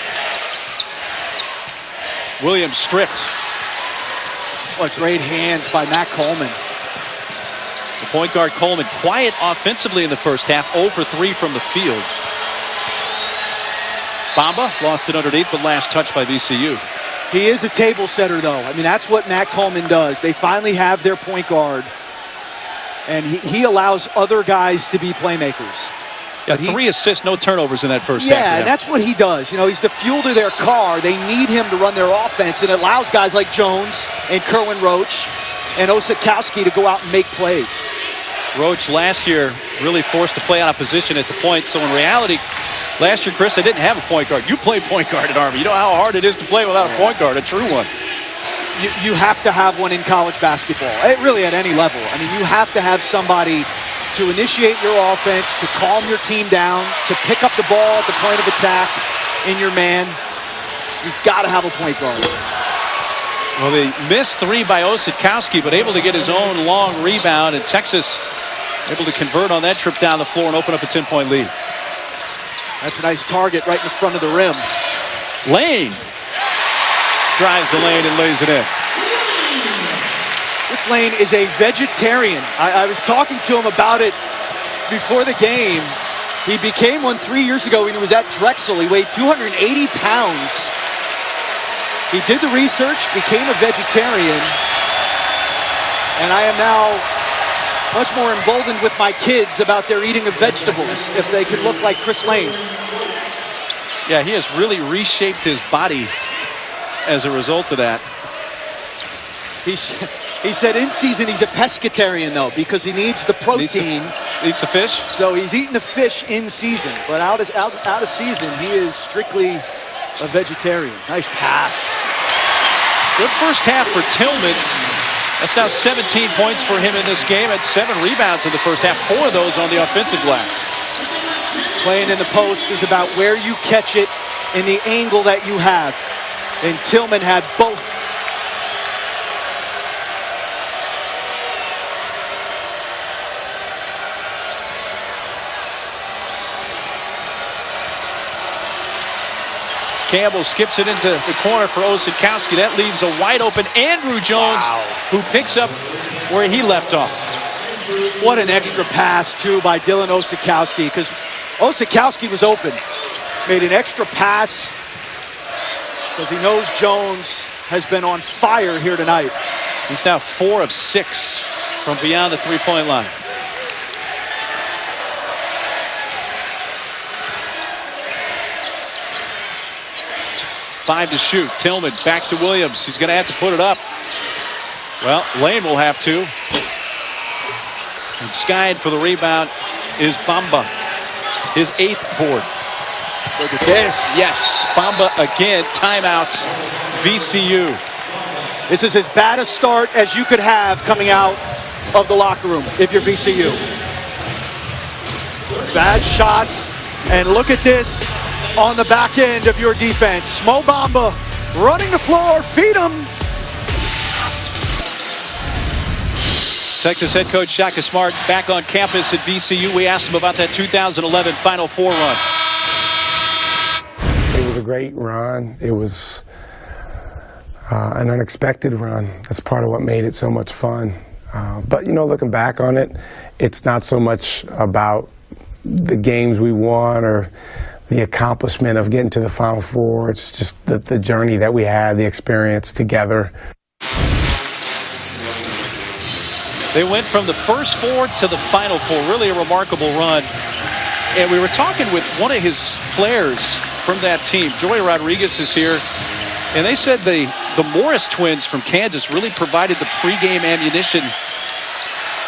Speaker 1: Williams stripped.
Speaker 2: What great hands by Matt Coleman.
Speaker 1: The point guard Coleman quiet offensively in the first half, 0 for 3 from the field. Bamba lost it underneath, but last touch by VCU.
Speaker 2: He is a table setter, though. I mean, that's what Matt Coleman does. They finally have their point guard, and he allows other guys to be playmakers.
Speaker 1: Yeah, 3 assists, no turnovers in that first half.
Speaker 2: Yeah, and that's what he does. You know, he's the fuel to their car. They need him to run their offense, and it allows guys like Jones and Kerwin Roach and Osikowski to go out and make plays.
Speaker 1: Roach last year really forced to play out of position at the point, so in reality, last year, Chris, they didn't have a point guard. You played point guard at Army. You know how hard it is to play without a point guard, a true one.
Speaker 2: You have to have one in college basketball, really at any level. I mean, you have to have somebody to initiate your offense, to calm your team down, to pick up the ball at the point of attack in your man. You've got to have a point guard.
Speaker 1: Well, they missed 3 by Osikowski, but able to get his own long rebound, and Texas able to convert on that trip down the floor and open up a 10-point lead.
Speaker 2: That's a nice target right in the front of the rim.
Speaker 1: Lane drives the lane and lays it in.
Speaker 2: This Lane is a vegetarian. I was talking to him about it before the game. He became one 3 years ago when he was at Drexel. He weighed 280 pounds. He did the research, became a vegetarian, and I am now much more emboldened with my kids about their eating of vegetables if they could look like Chris Lane.
Speaker 1: Yeah, he has really reshaped his body as a result of that.
Speaker 2: He said in season he's a pescatarian, though, because he needs the protein.
Speaker 1: Needs the fish?
Speaker 2: So he's eating the fish in season, but out of season, he is strictly a vegetarian. Nice pass.
Speaker 1: Good first half for Tillman. That's now 17 points for him in this game, and 7 rebounds in the first half, 4 of those on the offensive glass.
Speaker 2: Playing in the post is about where you catch it and the angle that you have. And Tillman had both.
Speaker 1: Campbell skips it into the corner for Osikowski. That leaves a wide open Andrew Jones, who picks up where he left off.
Speaker 2: What an extra pass, too, by Dylan Osikowski, because Osikowski was open. Made an extra pass because he knows Jones has been on fire here tonight.
Speaker 1: He's now 4 of 6 from beyond the three-point line. Five to shoot. Tillman back to Williams. He's going to have to put it up. Well, Lane will have to. And skied for the rebound is Bamba. His 8th board.
Speaker 2: Look at this.
Speaker 1: Yes, Bamba again. Timeout. VCU.
Speaker 2: This is as bad a start as you could have coming out of the locker room if you're VCU. Bad shots. And look at this on the back end of your defense. Mo Bamba running the floor. Feed him.
Speaker 1: Texas head coach Shaka Smart back on campus at VCU. We asked him about that 2011 Final Four run.
Speaker 3: It was a great run. It was an unexpected run. That's part of what made it so much fun. But, you know, looking back on it, it's not so much about the games we won or the accomplishment of getting to the Final Four. It's just the journey that we had, the experience together.
Speaker 1: They went from the first 4 to the Final Four. Really a remarkable run. And we were talking with one of his players from that team. Joey Rodriguez is here. And they said the Morris twins from Kansas really provided the pregame ammunition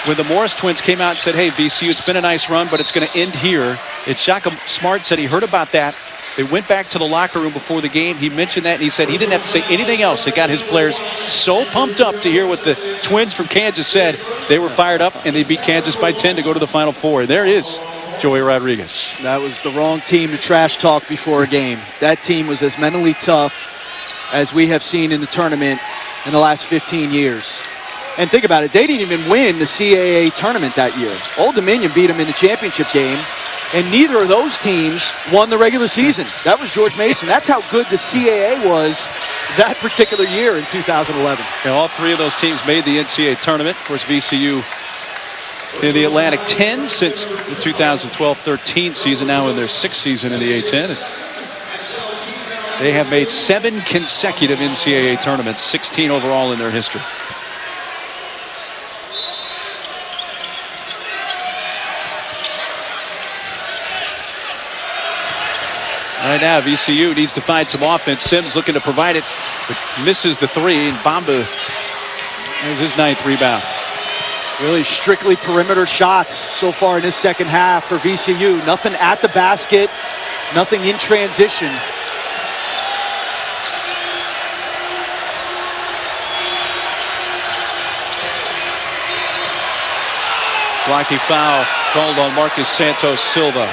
Speaker 1: when the Morris twins came out and said, hey, VCU, it's been a nice run, but it's going to end here. And Shaka Smart said he heard about that. They went back to the locker room before the game. He mentioned that, and he said he didn't have to say anything else. It got his players so pumped up to hear what the twins from Kansas said. They were fired up, and they beat Kansas by 10 to go to the Final Four. There is Joey Rodriguez.
Speaker 2: That was the wrong team to trash talk before a game. That team was as mentally tough as we have seen in the tournament in the last 15 years. And think about it, they didn't even win the CAA tournament that year. Old Dominion beat them in the championship game, and neither of those teams won the regular season. That was George Mason. That's how good the CAA was that particular year in 2011.
Speaker 1: And all three of those teams made the NCAA tournament. Of course, VCU in the Atlantic 10 since the 2012-13 season, now in their 6th season in the A10. They have made 7 consecutive NCAA tournaments, 16 overall in their history. Right now, VCU needs to find some offense. Sims looking to provide it, but misses the three, and Bamba has his 9th rebound.
Speaker 2: Really strictly perimeter shots so far in this second half for VCU. Nothing at the basket, nothing in transition.
Speaker 1: Blocking foul called on Marcus Santos Silva.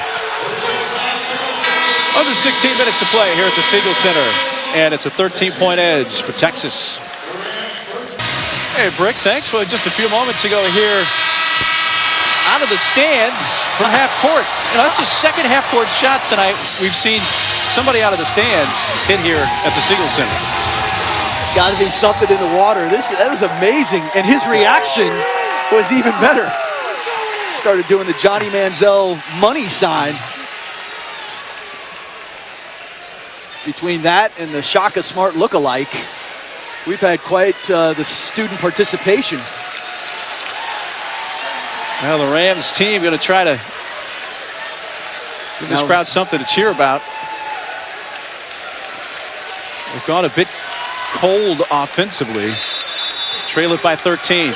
Speaker 1: Under 16 minutes to play here at the Siegel Center. And it's a 13-point edge for Texas. Hey, Brick, thanks for just a few moments ago here out of the stands from half court. You know, that's the second half-court shot tonight we've seen somebody out of the stands hit here at the Siegel Center.
Speaker 2: It's got to be something in the water. That was amazing. And his reaction was even better. Started doing the Johnny Manziel money sign. Between that and the Shaka Smart look-alike, we've had quite the student participation.
Speaker 1: Well, the Rams team going to try to give this crowd something to cheer about. They've gone a bit cold offensively. Trail it by 13.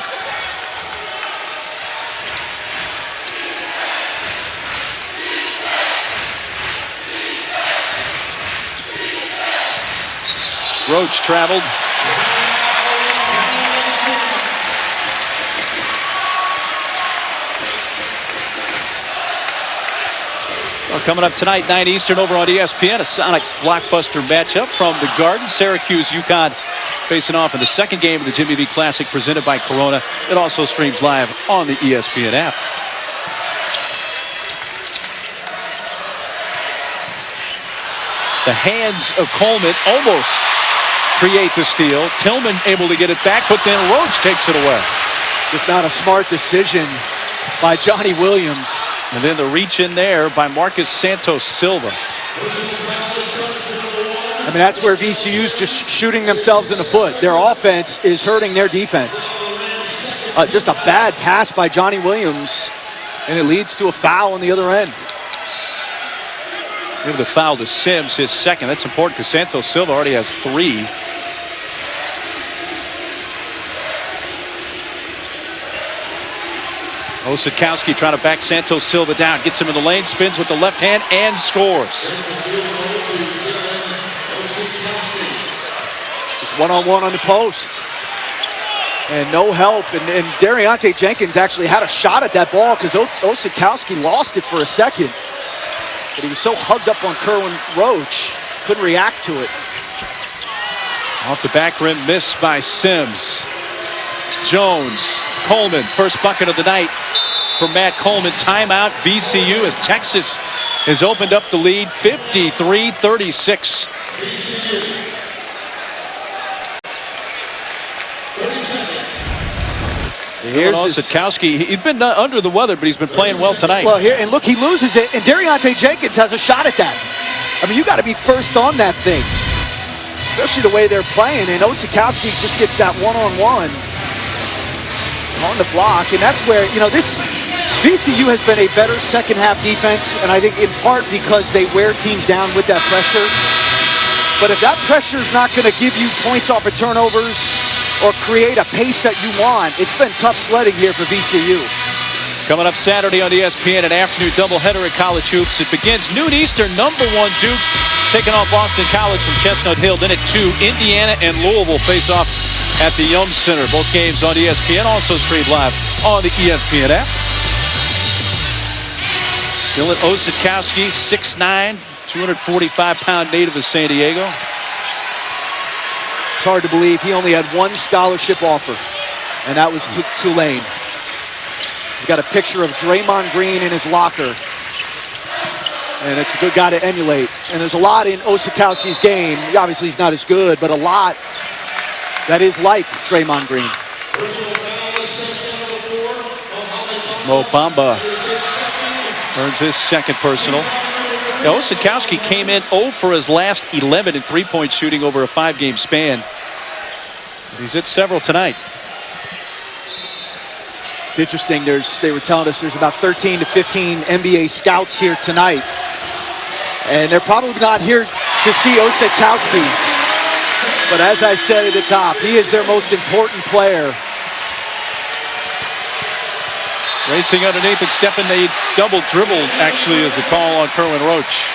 Speaker 1: Roach traveled. Well, coming up tonight, 9 Eastern over on ESPN, a Sonic blockbuster matchup from the Garden. Syracuse, UConn facing off in the second game of the Jimmy V Classic presented by Corona. It also streams live on the ESPN app. The hands of Coleman almost create the steal. Tillman able to get it back, but then Roach takes it away.
Speaker 2: Just not a smart decision by Johnny Williams.
Speaker 1: And then the reach in there by Marcus Santos Silva.
Speaker 2: I mean, that's where VCU's just shooting themselves in the foot. Their offense is hurting their defense. Just a bad pass by Johnny Williams, and it leads to a foul on the other end.
Speaker 1: Give the foul to Sims, his second. That's important because Santos Silva already has 3. Osakowski trying to back Santos Silva down. Gets him in the lane, spins with the left hand, and scores.
Speaker 2: Just one-on-one on the post. And no help. And Dariante Jenkins actually had a shot at that ball because Osakowski lost it for a second. But he was so hugged up on Kerwin Roach, couldn't react to it.
Speaker 1: Off the back rim, miss by Sims. Jones, Coleman, first bucket of the night for Matt Coleman. Timeout, VCU, as Texas has opened up the lead, 53-36. Here's Osakowski. He's been under the weather, but he's been playing well tonight.
Speaker 2: Well, here, and look, he loses it, and Dariante Jenkins has a shot at that. I mean, you got to be first on that thing, especially the way they're playing. And Osakowski just gets that one-on-one on the block, and that's where, you know, this VCU has been a better second-half defense, and I think in part because they wear teams down with that pressure. But if that pressure is not going to give you points off of turnovers, or create a pace that you want. It's been tough sledding here for VCU.
Speaker 1: Coming up Saturday on ESPN, an afternoon doubleheader at College Hoops. It begins noon Eastern, #1 Duke taking on Boston College from Chestnut Hill. Then at 2, Indiana and Louisville face off at the Yum Center. Both games on ESPN, also streamed live on the ESPN app. Dylan Osetkowski, 6'9", 245-pound native of San Diego.
Speaker 2: It's hard to believe he only had one scholarship offer, and that was Tulane. He's got a picture of Draymond Green in his locker, and it's a good guy to emulate. And there's a lot in Osetkowski's game. Obviously, he's not as good, but a lot that is like Draymond Green.
Speaker 1: Mo Bamba earns his second personal. Osetkowski came in 0 for his last 11 in three-point shooting over a 5-game span. He's hit several tonight.
Speaker 2: It's interesting. They were telling us there's about 13 to 15 NBA scouts here tonight, and they're probably not here to see Osetkowski. But as I said at the top, he is their most important player.
Speaker 1: Racing underneath and stepping the double dribble, actually, is the call on Kerwin Roach.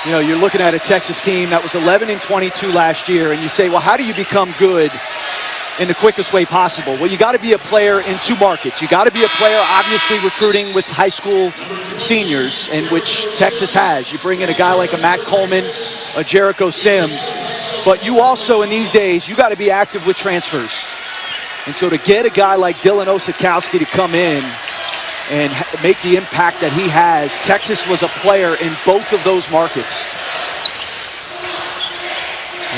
Speaker 2: You know, you're looking at a Texas team that was 11-22 last year, and you say, well, how do you become good in the quickest way possible? Well, you got to be a player in 2 markets. You got to be a player, obviously, recruiting with high school seniors, in which Texas has. You bring in a guy like a Matt Coleman, a Jericho Sims, but you also, in these days, you got to be active with transfers. And so to get a guy like Dylan Osetkowski to come in and make the impact that he has, Texas was a player in both of those markets.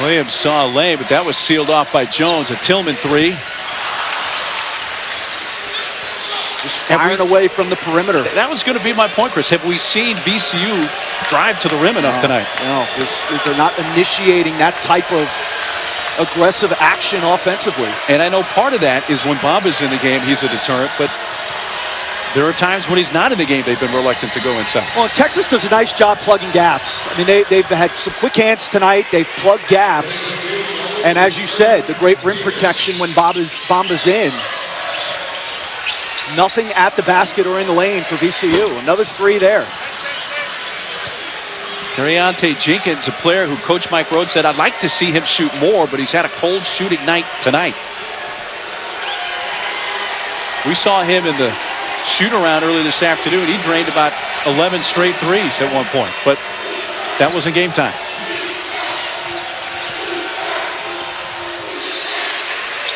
Speaker 1: Williams saw a lane, but that was sealed off by Jones. A Tillman 3.
Speaker 2: Just firing away from the perimeter.
Speaker 1: That was going to be my point, Chris. Have we seen VCU drive to the rim enough tonight?
Speaker 2: No, they're not initiating that type of aggressive action offensively.
Speaker 1: And I know part of that is when Bamba's in the game, he's a deterrent, but there are times when he's not in the game, they've been reluctant to go inside.
Speaker 2: Well, Texas does a nice job plugging gaps. I mean, they've had some quick hands tonight. They've plugged gaps. And as you said, the great rim protection when Bamba's in. Nothing at the basket or in the lane for VCU. Another 3 there.
Speaker 1: Terriante Jenkins, a player who Coach Mike Rhodes said, I'd like to see him shoot more, but he's had a cold shooting night tonight. We saw him in the shoot-around earlier this afternoon. He drained about 11 straight threes at one point, but that wasn't game time.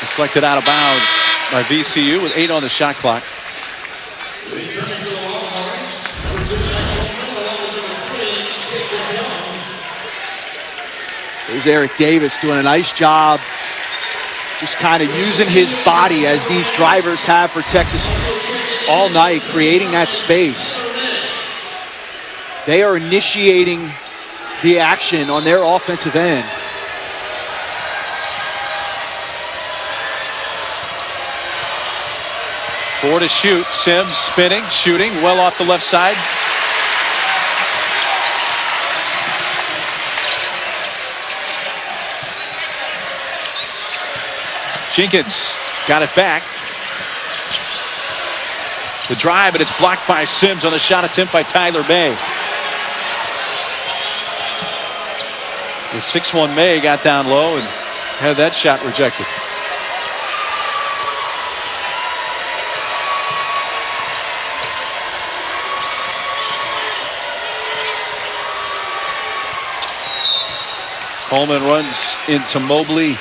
Speaker 1: Deflected out of bounds by VCU with 8 on the shot clock.
Speaker 2: There's Eric Davis doing a nice job just kind of using his body as these drivers have for Texas all night, creating that space. They are initiating the action on their offensive end.
Speaker 1: Four to shoot. Sims spinning, shooting, well off the left side. Jenkins got it back. The drive, and it's blocked by Sims on the shot attempt by Tyler May. The 6'1" May got down low and had that shot rejected. Coleman runs into Mobley.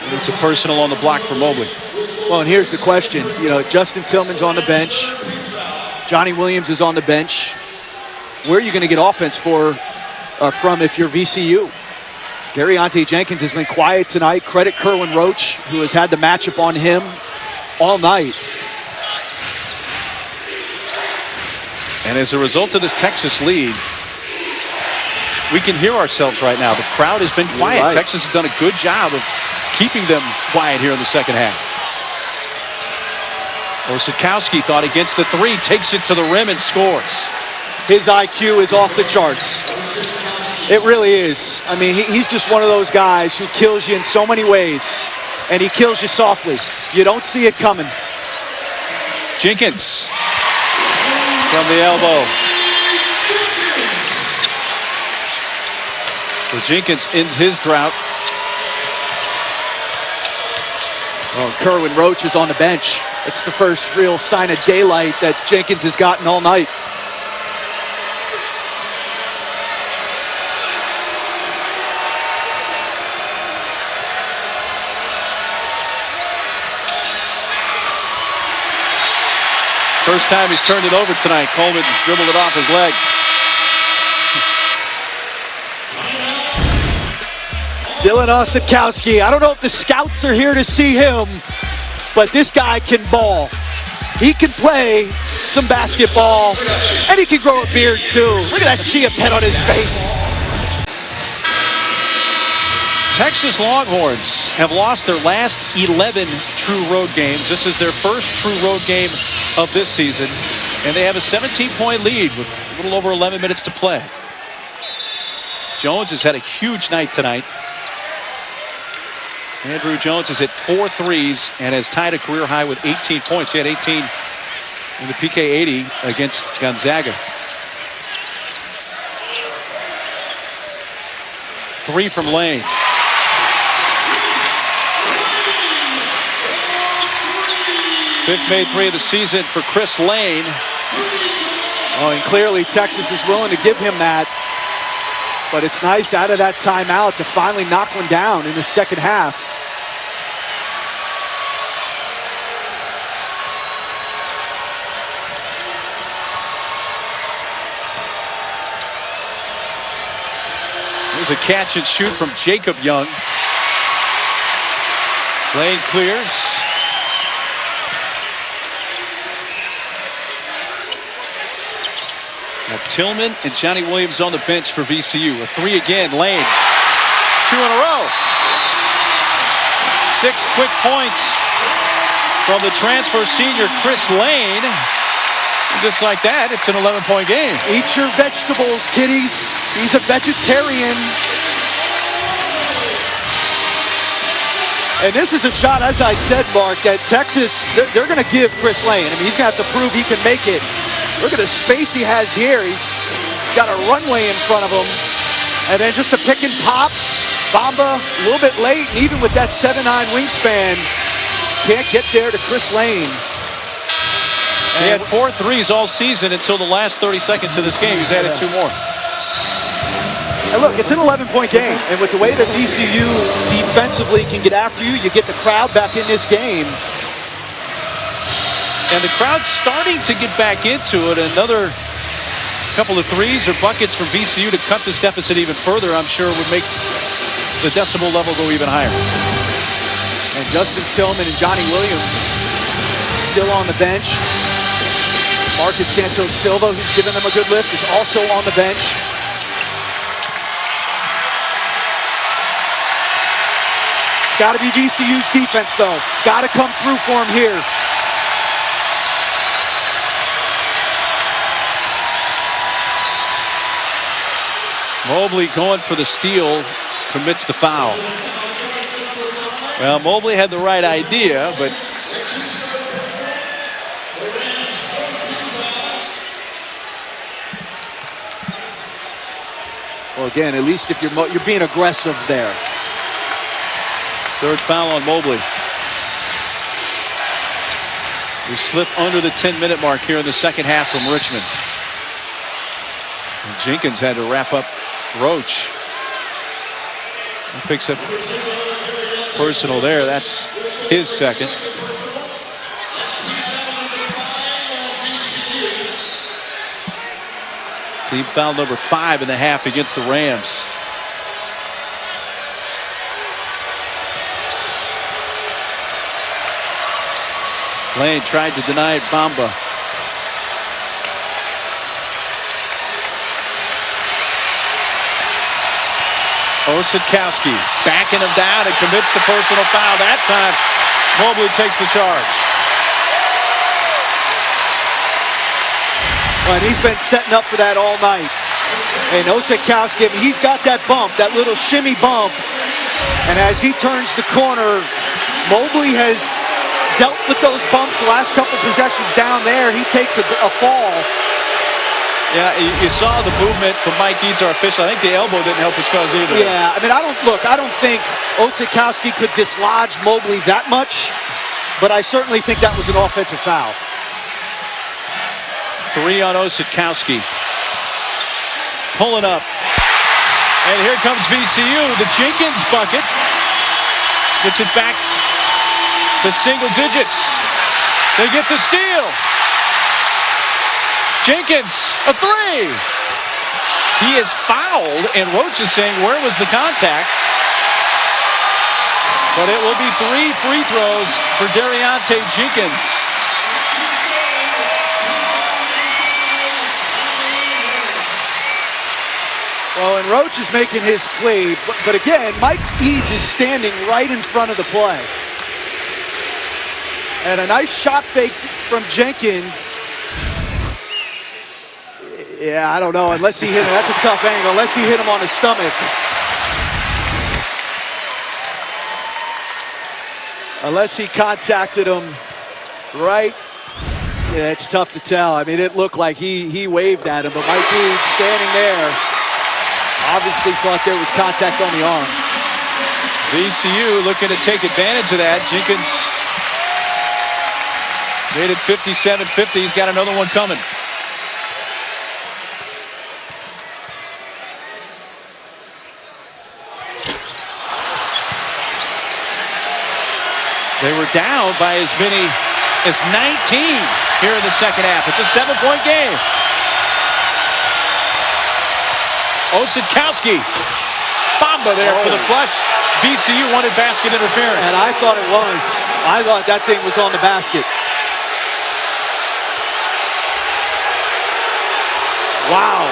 Speaker 1: And it's a personal on the block for Mobley.
Speaker 2: Well, and here's the question. You know, Justin Tillman's on the bench. Johnny Williams is on the bench. Where are you going to get offense from if you're VCU? Terriante Jenkins has been quiet tonight. Credit Kerwin Roach, who has had the matchup on him all night.
Speaker 1: And as a result of this Texas lead, we can hear ourselves right now. The crowd has been quiet.
Speaker 2: Right.
Speaker 1: Texas has done a good job of keeping them quiet here in the second half. Osetkowski thought against the three, takes it to the rim and scores.
Speaker 2: His IQ is off the charts. It really is. I mean, he's just one of those guys who kills you in so many ways, and he kills you softly. You don't see it coming.
Speaker 1: Jenkins from the elbow. So Jenkins ends his drought.
Speaker 2: Oh, Kerwin Roach is on the bench. It's the first real sign of daylight that Jenkins has gotten all night.
Speaker 1: First time he's turned it over tonight. Coleman dribbled it off his leg.
Speaker 2: Dylan Osetkowski. I don't know if the scouts are here to see him, but this guy can ball. He can play some basketball, and he can grow a beard too. Look at that chia pet on his face.
Speaker 1: Texas Longhorns have lost their last 11 true road games. This is their first true road game of this season, and they have a 17-point lead with a little over 11 minutes to play. Jones has had a huge night tonight. Andrew Jones is at 4 threes and has tied a career high with 18 points. He had 18 in the PK 80 against Gonzaga. 3 from Lane. Fifth made 3 of the season for Chris Lane.
Speaker 2: Oh, and clearly Texas is willing to give him that. But it's nice out of that timeout to finally knock one down in the second half.
Speaker 1: There's a catch and shoot from Jacob Young. Lane clears. Now Tillman and Johnny Williams on the bench for VCU. A 3 again. Lane. 2 in a row. 6 quick points from the transfer senior Chris Lane. And just like that, it's an 11-point game.
Speaker 2: Eat your vegetables, kiddies. He's a vegetarian. And this is a shot, as I said, Mark, that Texas, they're going to give Chris Lane. I mean, he's going to have to prove he can make it. Look at the space he has here. He's got a runway in front of him. And then just a pick and pop. Bamba a little bit late, and even with that 7'9" wingspan, can't get there to Chris Lane.
Speaker 1: He had 4 threes all season until the last 30 seconds of this game. He's added 2 more.
Speaker 2: And look, it's an 11-point game. And with the way that VCU defensively can get after you, you get the crowd back in this game.
Speaker 1: And the crowd's starting to get back into it. Another couple of threes or buckets from VCU to cut this deficit even further, I'm sure would make the decibel level go even higher.
Speaker 2: And Justin Tillman and Johnny Williams still on the bench. Marcus Santos Silva, who's given them a good lift, is also on the bench. It's got to be VCU's defense, though. It's got to come through for him here.
Speaker 1: Mobley going for the steal, commits the foul. Well, Mobley had the right idea, but
Speaker 2: well, again, at least if you're being aggressive there.
Speaker 1: Third foul on Mobley. We slip under the 10-minute mark here in the second half from Richmond. And Jenkins had to wrap up Roach. He picks up personal there. That's his second. Team foul number 5 in the half against the Rams. Lane tried to deny it, Bamba. Osetkowski backing him down and commits the personal foul. That time, Mobley takes the charge.
Speaker 2: And he's been setting up for that all night. And Osikowski, he's got that bump, that little shimmy bump. And as he turns the corner, Mobley has dealt with those bumps the last couple possessions down there. He takes a fall.
Speaker 1: Yeah, you saw the movement from Mike Eads, our official. I think the elbow didn't help his cause either.
Speaker 2: Yeah, I mean, I don't think Osikowski could dislodge Mobley that much, but I certainly think that was an offensive foul.
Speaker 1: 3 on Osikowski. Pulling up. And here comes VCU. The Jenkins bucket. Gets it back to single digits. They get the steal. Jenkins, a 3. He is fouled, and Roach is saying, where was the contact? But it will be 3 free throws for De'Riante Jenkins.
Speaker 2: Well, and Roach is making his play, but again, Mike Eads is standing right in front of the play. And a nice shot fake from Jenkins. Yeah, I don't know, unless he hit him. That's a tough angle, unless he hit him on his stomach. Unless he contacted him right. Yeah, it's tough to tell. I mean, it looked like he waved at him, but Mike Eads standing there obviously thought there was contact on the arm.
Speaker 1: VCU looking to take advantage of that. Jenkins made it 57-50. He's got another one coming. They were down by as many as 19 here in the second half. It's a 7-point game. Osikowski. Bamba there for the flush. VCU wanted basket interference.
Speaker 2: And I thought it was. I thought that thing was on the basket. Wow.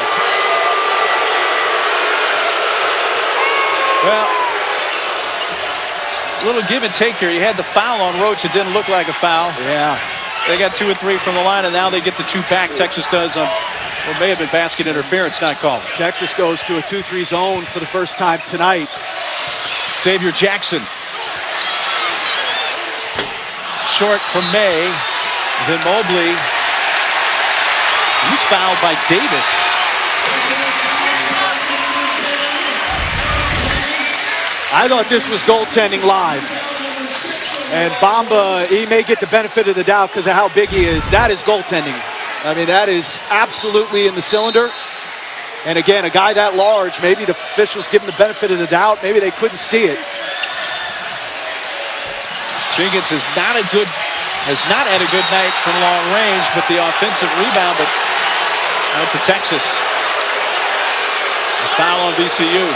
Speaker 1: Well, a little give and take here. You had the foul on Roach. It didn't look like a foul.
Speaker 2: Yeah.
Speaker 1: They got 2 or 3 from the line, and now they get the 2-pack. Texas does on what may have been basket interference, not called.
Speaker 2: Texas goes to a 2-3 zone for the first time tonight.
Speaker 1: Xavier Jackson. Short from May. Then Mobley. He's fouled by Davis.
Speaker 2: I thought this was goaltending live. And Bamba, he may get the benefit of the doubt because of how big he is. That is goaltending. I mean, that is absolutely in the cylinder. And again, a guy that large, maybe the officials give him the benefit of the doubt. Maybe they couldn't see it.
Speaker 1: Jenkins has not had a good night from long range, but the offensive rebound, but out to Texas. A foul on VCU.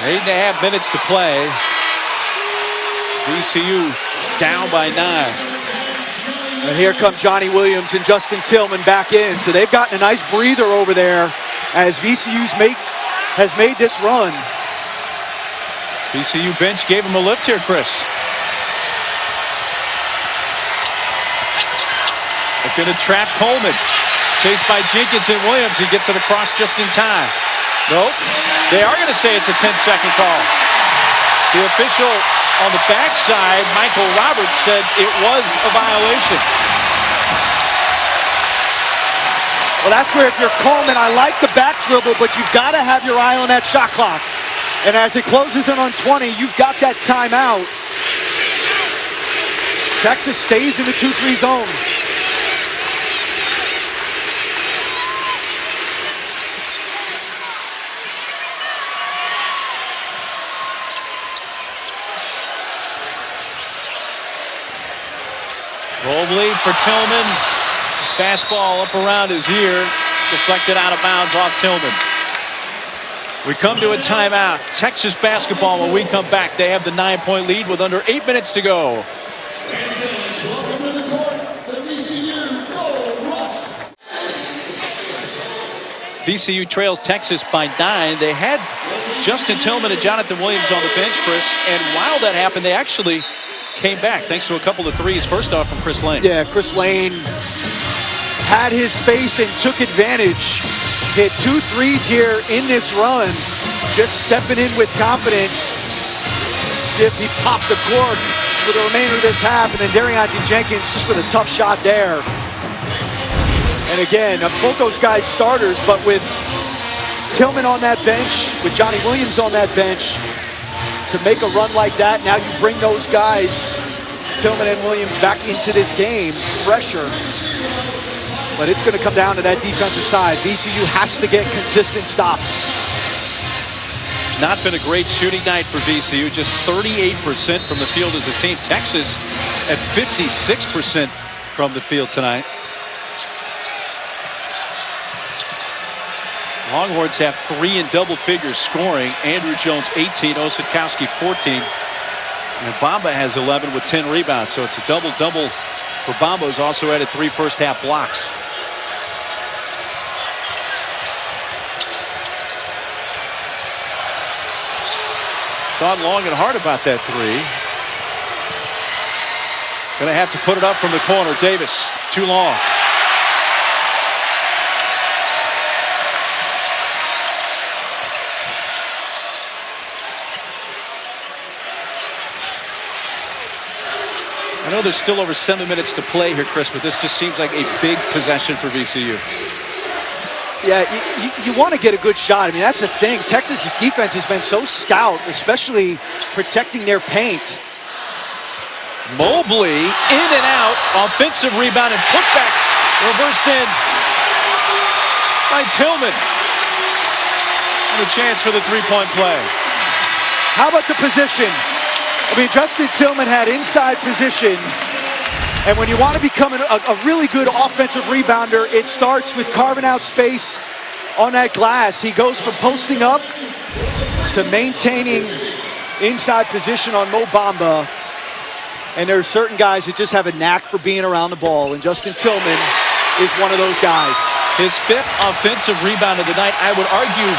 Speaker 1: Eight and a half minutes to play. VCU down by 9.
Speaker 2: And here come Johnny Williams and Justin Tillman back in. So they've gotten a nice breather over there as VCU has made this run.
Speaker 1: VCU bench gave him a lift here, Chris. They're going to trap Coleman. Chased by Jenkins and Williams. He gets it across just in time. Nope. They are going to say it's a 10-second call. The official on the backside, Michael Roberts, said it was a violation.
Speaker 2: Well, that's where if you're Coleman, I like the back dribble, but you've got to have your eye on that shot clock. And as it closes in on 20, you've got that timeout. Texas stays in the 2-3 zone.
Speaker 1: Mobley for Tillman. Fastball up around his ear. Deflected out of bounds off Tillman. We come to a timeout. Texas basketball, when we come back, they have the 9-point lead with under 8 minutes to go. VCU trails Texas by 9. They had Justin Tillman and Jonathan Williams on the bench, Chris. And while that happened, they actually came back thanks to a couple of threes. First off from Chris Lane.
Speaker 2: Yeah, Chris Lane had his space and took advantage. Hit 2 threes here in this run. Just stepping in with confidence. See if he popped the cork for the remainder of this half. And then Dariante Jenkins just with a tough shot there. And again, both those guys starters, but with Tillman on that bench, with Johnny Williams on that bench, to make a run like that, now you bring those guys, Tillman and Williams, back into this game, fresher. But it's going to come down to that defensive side. VCU has to get consistent stops.
Speaker 1: It's not been a great shooting night for VCU, just 38% from the field as a team. Texas at 56% from the field tonight. Longhorns have 3 in double figures scoring. Andrew Jones 18, Osadkowski 14. And Bamba has 11 with 10 rebounds. So it's a double-double for Bamba, who's also added 3 first-half blocks. Thought long and hard about that 3. Gonna have to put it up from the corner. Davis, too long. I know there's still over 7 minutes to play here, Chris, but this just seems like a big possession for VCU.
Speaker 2: Yeah, you want to get a good shot. I mean, that's the thing. Texas's defense has been so stout, especially protecting their paint.
Speaker 1: Mobley in and out. Offensive rebound and putback. Reversed in by Tillman. And a chance for the three-point play.
Speaker 2: How about the position? I mean, Justin Tillman had inside position. And when you want to become a really good offensive rebounder, it starts with carving out space on that glass. He goes from posting up to maintaining inside position on Mo Bamba. And there are certain guys that just have a knack for being around the ball, and Justin Tillman is one of those guys.
Speaker 1: His 5th offensive rebound of the night, I would argue,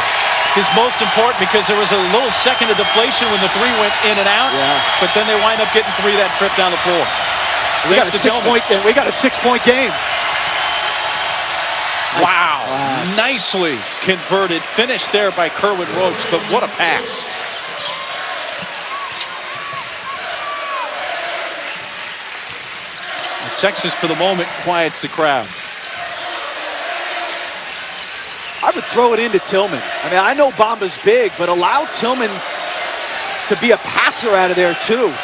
Speaker 1: is most important because there was a little second of deflation when the 3 went in and out, but then they wind up getting 3 that trip down the floor.
Speaker 2: We got a 6-point game.
Speaker 1: Wow. Nicely converted. Finished there by Kerwin Rhodes, but what a pass. And Texas, for the moment, quiets the crowd.
Speaker 2: I would throw it into Tillman. I mean, I know Bamba's big, but allow Tillman to be a passer out of there, too.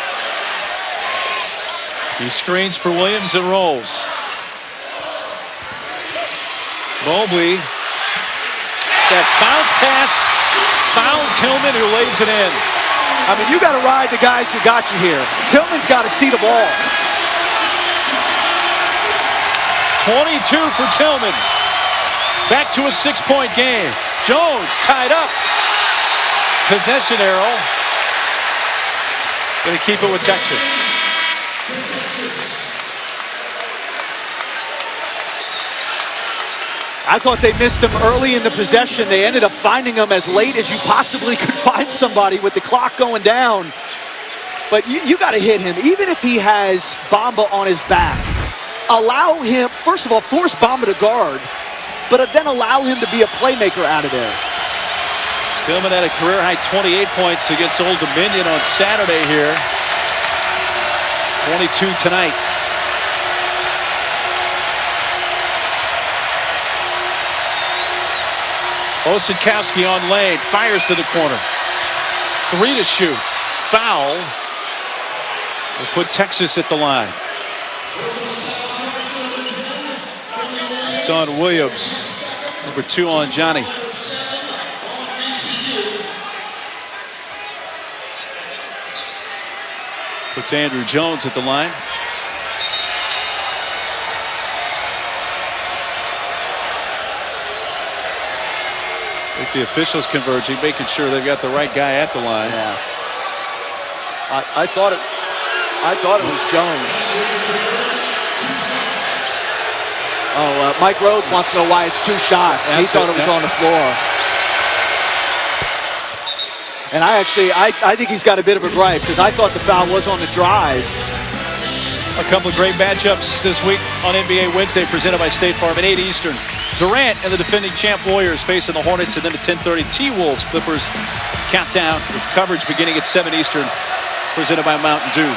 Speaker 1: He screens for Williams and rolls. Mobley. That bounce pass found Tillman, who lays it in.
Speaker 2: I mean, you got to ride the guys who got you here. Tillman's got to see the ball.
Speaker 1: 22 for Tillman. Back to a 6-point game. Jones tied up. Possession arrow. Going to keep it with Texas.
Speaker 2: I thought they missed him early in the possession. They ended up finding him as late as you possibly could find somebody with the clock going down. But you got to hit him, even if he has Bamba on his back. Allow him, first of all, force Bamba to guard, but then allow him to be a playmaker out of there.
Speaker 1: Tillman had a career-high 28 points against Old Dominion on Saturday here. 22 tonight. Osadkowski on lane, fires to the corner. 3 to shoot. Foul. Will put Texas at the line. It's on Williams. Number 2 on Johnny. Puts Andrew Jones at the line. I think the officials converging, making sure they've got the right guy at the line.
Speaker 2: Yeah. I thought it was Jones. Mike Rhodes wants to know why it's 2 shots. He thought it was on the floor. And I think he's got a bit of a gripe because I thought the foul was on the drive.
Speaker 1: A couple of great matchups this week on NBA Wednesday presented by State Farm at 8 Eastern. Durant and the defending champ Warriors facing the Hornets, and then at 10:30 T-Wolves Clippers countdown with coverage beginning at 7 Eastern presented by Mountain Dew.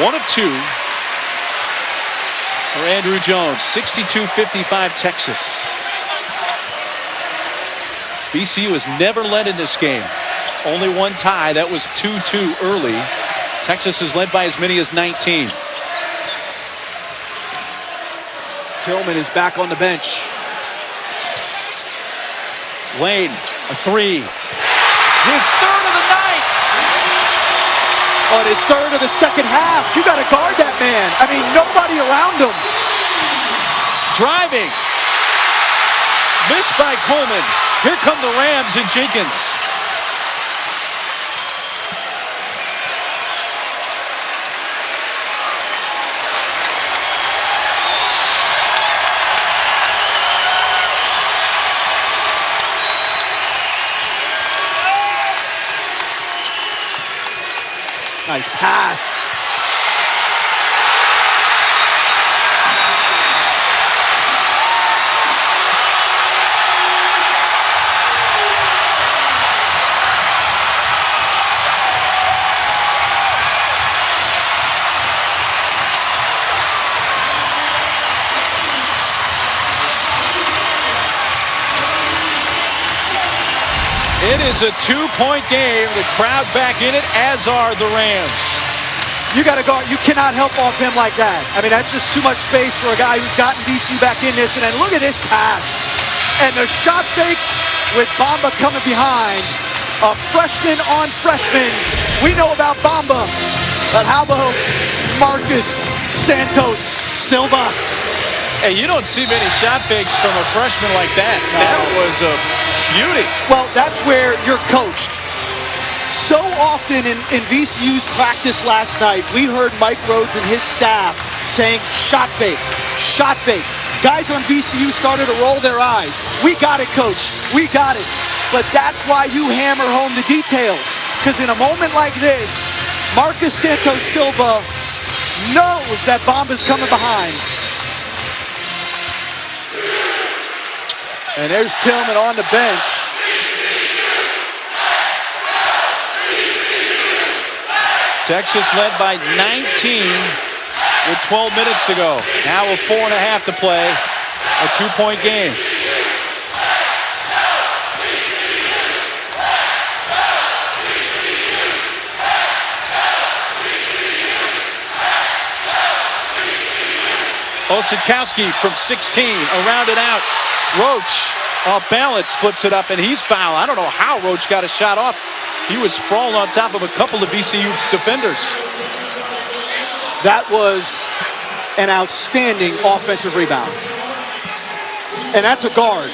Speaker 1: 1 of 2 for Andrew Jones. 62-55 Texas. VCU has never led in this game. Only one tie. That was 2-2 early. Texas has led by as many as 19.
Speaker 2: Tillman is back on the bench.
Speaker 1: Lane, a 3. His third of the night.
Speaker 2: On his third of the second half. You got to guard that man. I mean, nobody around him.
Speaker 1: Driving. Missed by Coleman. Here come the Rams and Jenkins.
Speaker 2: Nice pass.
Speaker 1: It is a 2-point game. The crowd back in it, as are the Rams.
Speaker 2: You got to guard. You cannot help off him like that. I mean, that's just too much space for a guy who's gotten VCU back in this. And then look at this pass. And the shot fake with Bamba coming behind. A freshman on freshman. We know about Bamba. But how about Marcus Santos Silva?
Speaker 1: Hey, you don't see many shot fakes from a freshman like that. No. That was a beauty.
Speaker 2: Well, that's where you're coached. So often in VCU's practice last night, we heard Mike Rhodes and his staff saying, shot fake, shot fake. Guys on VCU started to roll their eyes. We got it, coach. We got it. But that's why you hammer home the details. Because in a moment like this, Marcus Santos Silva knows that Bamba's coming behind. And there's Tillman on the bench.
Speaker 1: Texas led by 19 with 12 minutes to go. Now with 4.5 to play. A 2-point game. Osikowski from 16, around and out. Roach off balance, flips it up, and he's fouled. I don't know how Roach got a shot off. He was sprawled on top of a couple of VCU defenders.
Speaker 2: That was an outstanding offensive rebound. And that's a guard.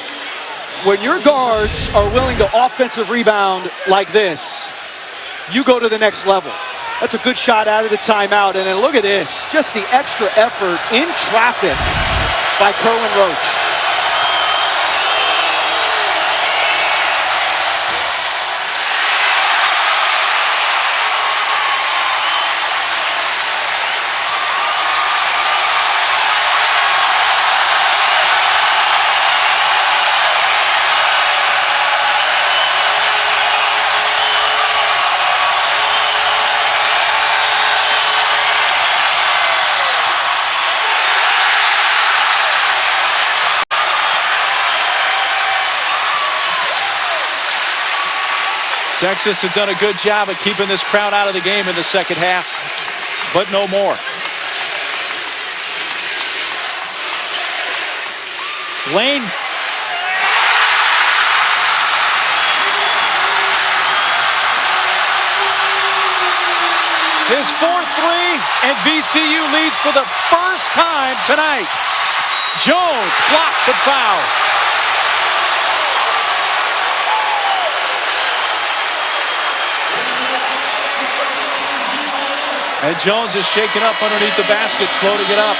Speaker 2: When your guards are willing to offensive rebound like this, you go to the next level. That's a good shot out of the timeout. And then look at this, just the extra effort in traffic by Kerwin Roach.
Speaker 1: Texas has done a good job of keeping this crowd out of the game in the second half, but no more. Lane. His 4th 3, and VCU leads for the first time tonight. Jones blocked the foul. And Jones is shaken up underneath the basket, slow to get up.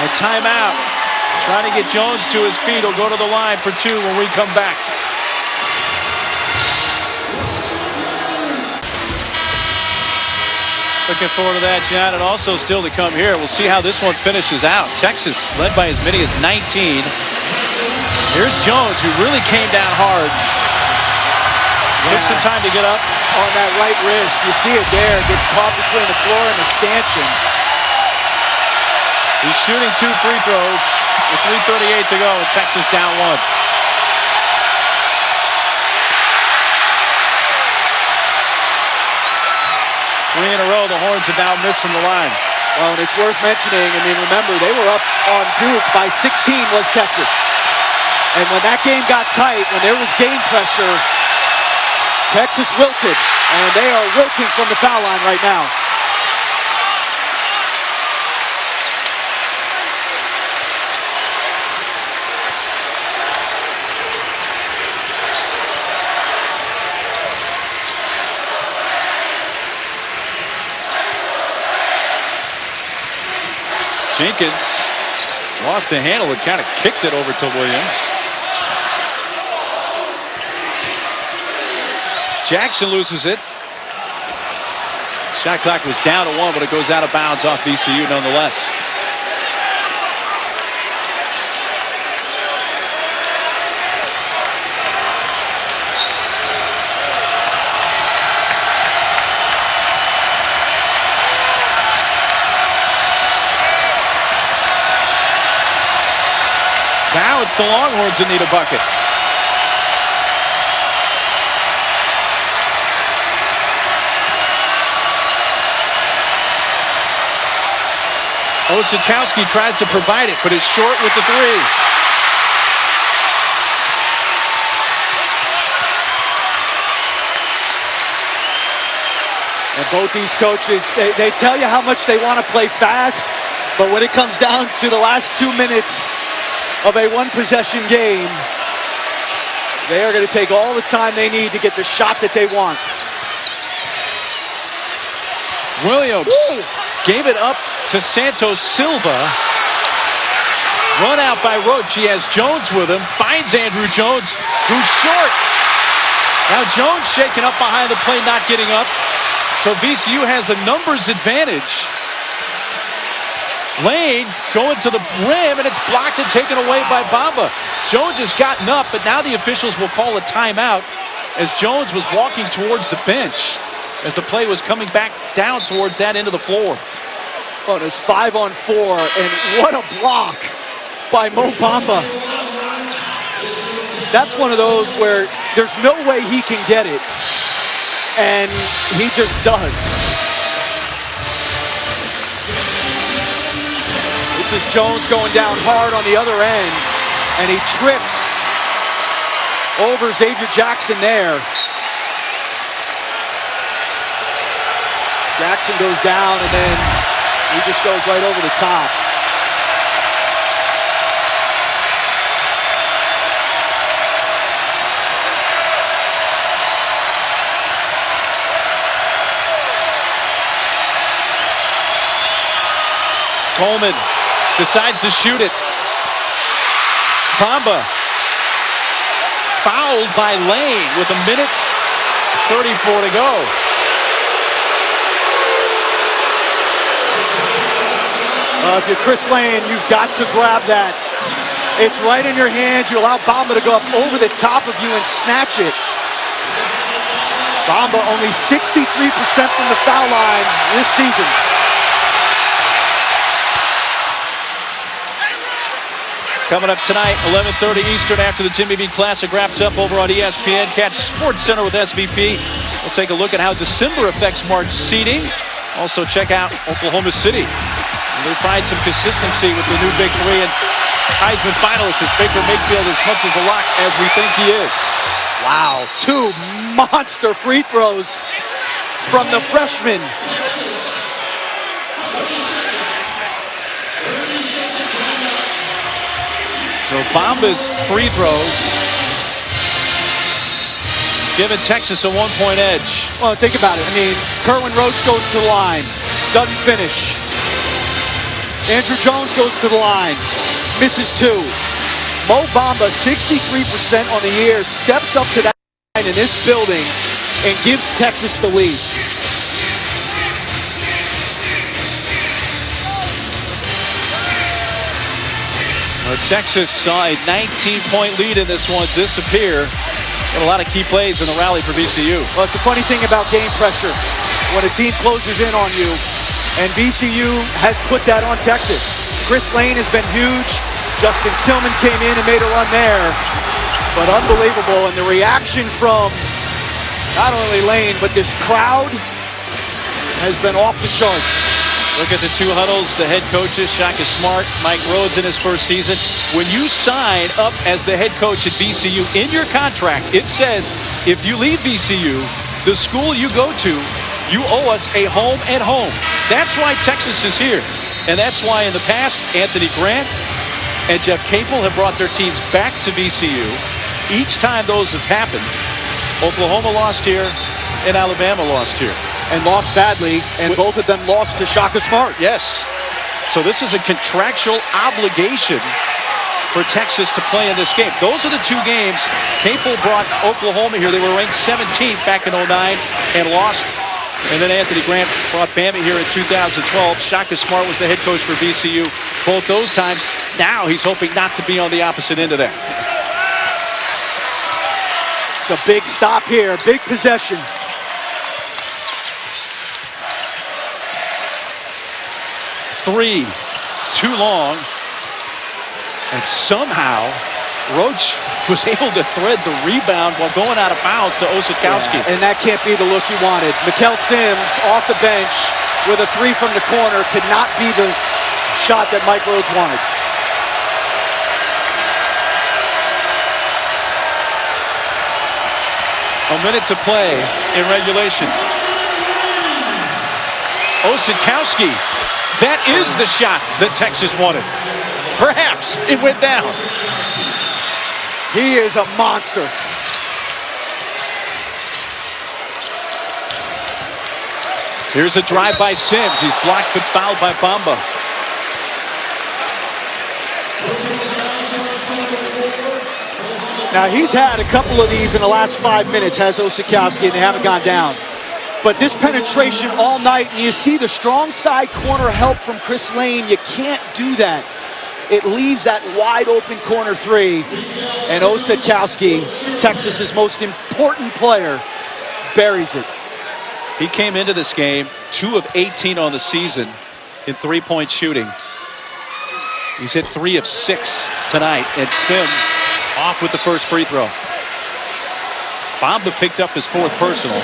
Speaker 1: A timeout. Trying to get Jones to his feet. He'll go to the line for 2 when we come back. Looking forward to that, John, and also still to come here. We'll see how this one finishes out. Texas led by as many as 19. Here's Jones, who really came down hard. Took some time to get up.
Speaker 2: On that right wrist, you see it there. Gets caught between the floor and the stanchion.
Speaker 1: He's shooting 2 free throws with 3:38 to go, and Texas down 1. Three in a row, the Horns have now missed from the line.
Speaker 2: Well, and it's worth mentioning, I mean, remember, they were up on Duke by 16 was Texas. And when that game got tight, when there was game pressure, Texas wilted. And they are wilting from the foul line right now.
Speaker 1: Jenkins lost the handle and kind of kicked it over to Williams. Jackson loses it. Shot clock was down to 1, but it goes out of bounds off VCU nonetheless. Now it's the Longhorns that need a bucket. Osikowski tries to provide it, but is short with the 3.
Speaker 2: And both these coaches, they tell you how much they want to play fast, but when it comes down to the last 2 minutes of a 1-possession game, they are going to take all the time they need to get the shot that they want.
Speaker 1: Williams gave it up to Santos Silva. Run out by Roach. He has Jones with him. Finds Andrew Jones, who's short. Now Jones shaken up behind the play, not getting up. So VCU has a numbers advantage. Lane going to the rim, and it's blocked and taken away by Bamba. Jones has gotten up, but now the officials will call a timeout as Jones was walking towards the bench as the play was coming back down towards that end of the floor.
Speaker 2: Oh, it's 5-on-4, and what a block by Mo Bamba. That's one of those where there's no way he can get it, and he just does. This is Jones going down hard on the other end, and he trips over Xavier Jackson there. Jackson goes down, and then he just goes right over the top.
Speaker 1: Coleman decides to shoot it. Bamba fouled by Lane with 1:34 to go.
Speaker 2: If you're Chris Lane, you've got to grab that. It's right in your hands. You allow Bamba to go up over the top of you and snatch it. Bamba only 63% from the foul line this season.
Speaker 1: Coming up tonight, 11:30 Eastern, after the Jimmy V Classic wraps up over on ESPN. Catch Sports Center with SVP. We'll take a look at how December affects March seeding. Also check out Oklahoma City. And they find some consistency with the new Big Three, and Heisman finalist is Baker Mayfield as much as a lock as we think he is.
Speaker 2: Wow, 2 monster free throws from the freshman. So
Speaker 1: Bamba's free throws giving Texas a 1-point edge.
Speaker 2: Well, think about it. I mean, Kerwin Roach goes to the line, doesn't finish. Andrew Jones goes to the line, misses 2. Mo Bamba, 63% on the year, steps up to that line in this building and gives Texas the lead.
Speaker 1: Well, Texas saw a 19-point lead in this one disappear. And a lot of key plays in the rally for VCU.
Speaker 2: Well, it's a funny thing about game pressure. When a team closes in on you, and VCU has put that on Texas. Chris Lane has been huge. Justin Tillman came in and made a run there. But unbelievable. And the reaction from not only Lane, but this crowd has been off the charts.
Speaker 1: Look at the 2 huddles, the head coaches, Shaka Smart, Mike Rhodes in his first season. When you sign up as the head coach at VCU, in your contract, it says if you leave VCU, the school you go to, you owe us a home and home. That's why Texas is here. And that's why in the past, Anthony Grant and Jeff Capel have brought their teams back to VCU. Each time those have happened, Oklahoma lost here and Alabama lost here.
Speaker 2: And lost badly, and both of them lost to Shaka Smart.
Speaker 1: Yes. So this is a contractual obligation for Texas to play in this game. Those are the 2 games. Capel brought Oklahoma here. They were ranked 17th back in 09 and lost. And then Anthony Grant brought Bama here in 2012. Shaka Smart was the head coach for VCU both those times. Now he's hoping not to be on the opposite end of that.
Speaker 2: It's a big stop here, big possession.
Speaker 1: Three, too long, and somehow Roach was able to thread the rebound while going out of bounds to Osikowski.
Speaker 2: Yeah, and that can't be the look you wanted. Mikel Sims off the bench with a 3 from the corner could not be the shot that Mike Rhodes wanted.
Speaker 1: A minute to play in regulation. Osikowski. That is the shot that Texas wanted. Perhaps it went down.
Speaker 2: He is a monster.
Speaker 1: Here's a drive by Sims. He's blocked but fouled by Bamba.
Speaker 2: Now he's had a couple of these in the last 5 minutes, has Osikowski, and they haven't gone down. But this penetration all night, and you see the strong side corner help from Chris Lane. You can't do that. It leaves that wide open corner 3. And Osikowski, Texas's most important player, buries it.
Speaker 1: He came into this game 2 of 18 on the season in 3-point shooting. He's hit 3 of 6 tonight. And Sims off with the first free throw. Bamba picked up his 4th personal.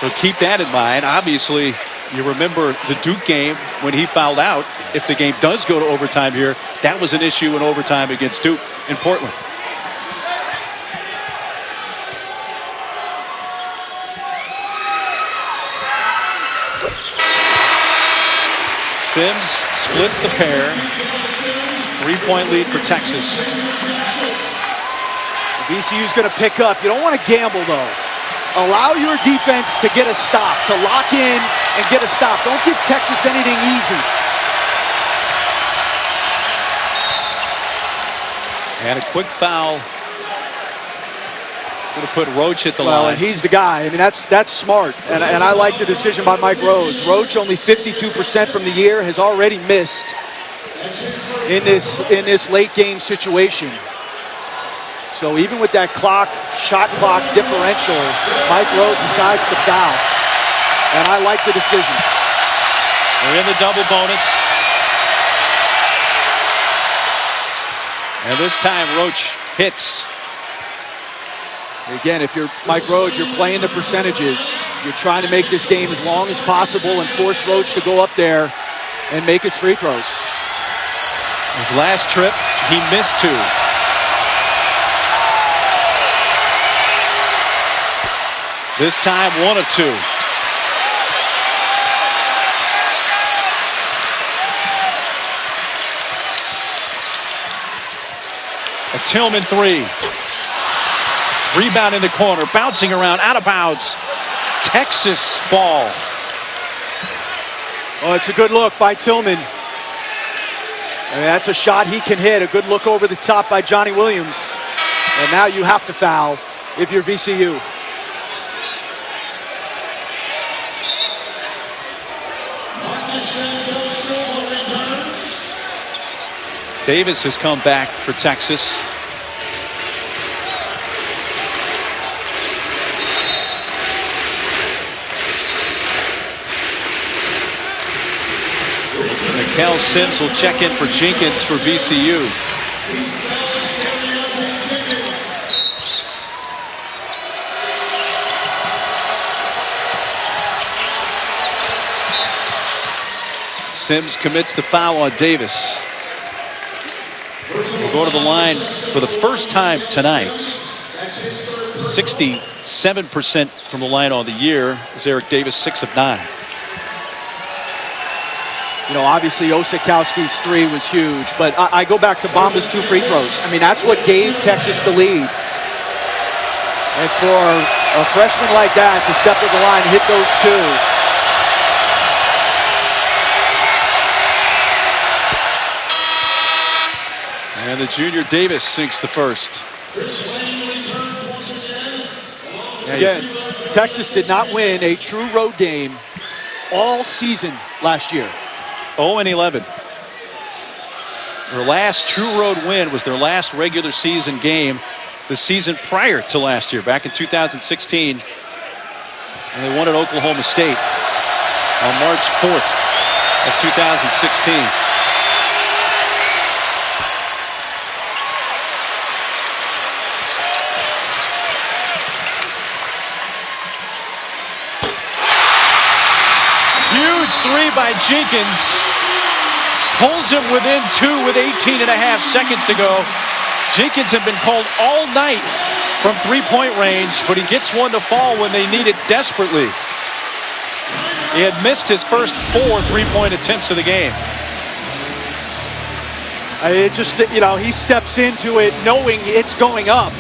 Speaker 1: So keep that in mind. Obviously, you remember the Duke game when he fouled out. If the game does go to overtime here, that was an issue in overtime against Duke in Portland. Sims splits the pair. 3-point lead for Texas.
Speaker 2: VCU's going to pick up. You don't want to gamble, though. Allow your defense to get a stop, to lock in and get a stop. Don't give Texas anything easy.
Speaker 1: And a quick foul. It's going to put Roach at the line.
Speaker 2: Well, and he's the guy. I mean, that's smart. And I like the decision by Mike Rhodes. Roach, only 52% from the year, has already missed in this late game situation. So even with that shot clock differential, Mike Rhodes decides to foul. And I like the decision.
Speaker 1: They're in the double bonus. And this time Roach hits.
Speaker 2: Again, if you're Mike Rhodes, you're playing the percentages. You're trying to make this game as long as possible and force Roach to go up there and make his free throws.
Speaker 1: His last trip, he missed 2. This time, 1 of 2. A Tillman 3. Rebound in the corner, bouncing around, out of bounds. Texas ball.
Speaker 2: Oh, it's a good look by Tillman. And that's a shot he can hit. A good look over the top by Johnny Williams. And now you have to foul if you're VCU.
Speaker 1: Davis has come back for Texas. Kel Sims will check in for Jenkins for VCU. Sims commits the foul on Davis. We'll go to the line for the first time tonight. 67% from the line on the year is Eric Davis, 6 of 9.
Speaker 2: You know, obviously Osikowski's three was huge, but I go back to Bamba's 2 free throws. I mean, that's what gave Texas the lead. And for a freshman like that to step to the line and hit those 2.
Speaker 1: And the junior Davis sinks the first.
Speaker 2: Again, Texas did not win a true road game all season last year.
Speaker 1: 0-11. Their last true road win was their last regular season game the season prior to last year, back in 2016. And they won at Oklahoma State on March 4th of 2016. Huge three by Jenkins. Pulls him within 2 with 18 and a half seconds to go. Jenkins had been called all night from three-point range, but he gets one to fall when they need it desperately. He had missed his first 4 three-point attempts of the game.
Speaker 2: It just, you know, he steps into it knowing it's going up.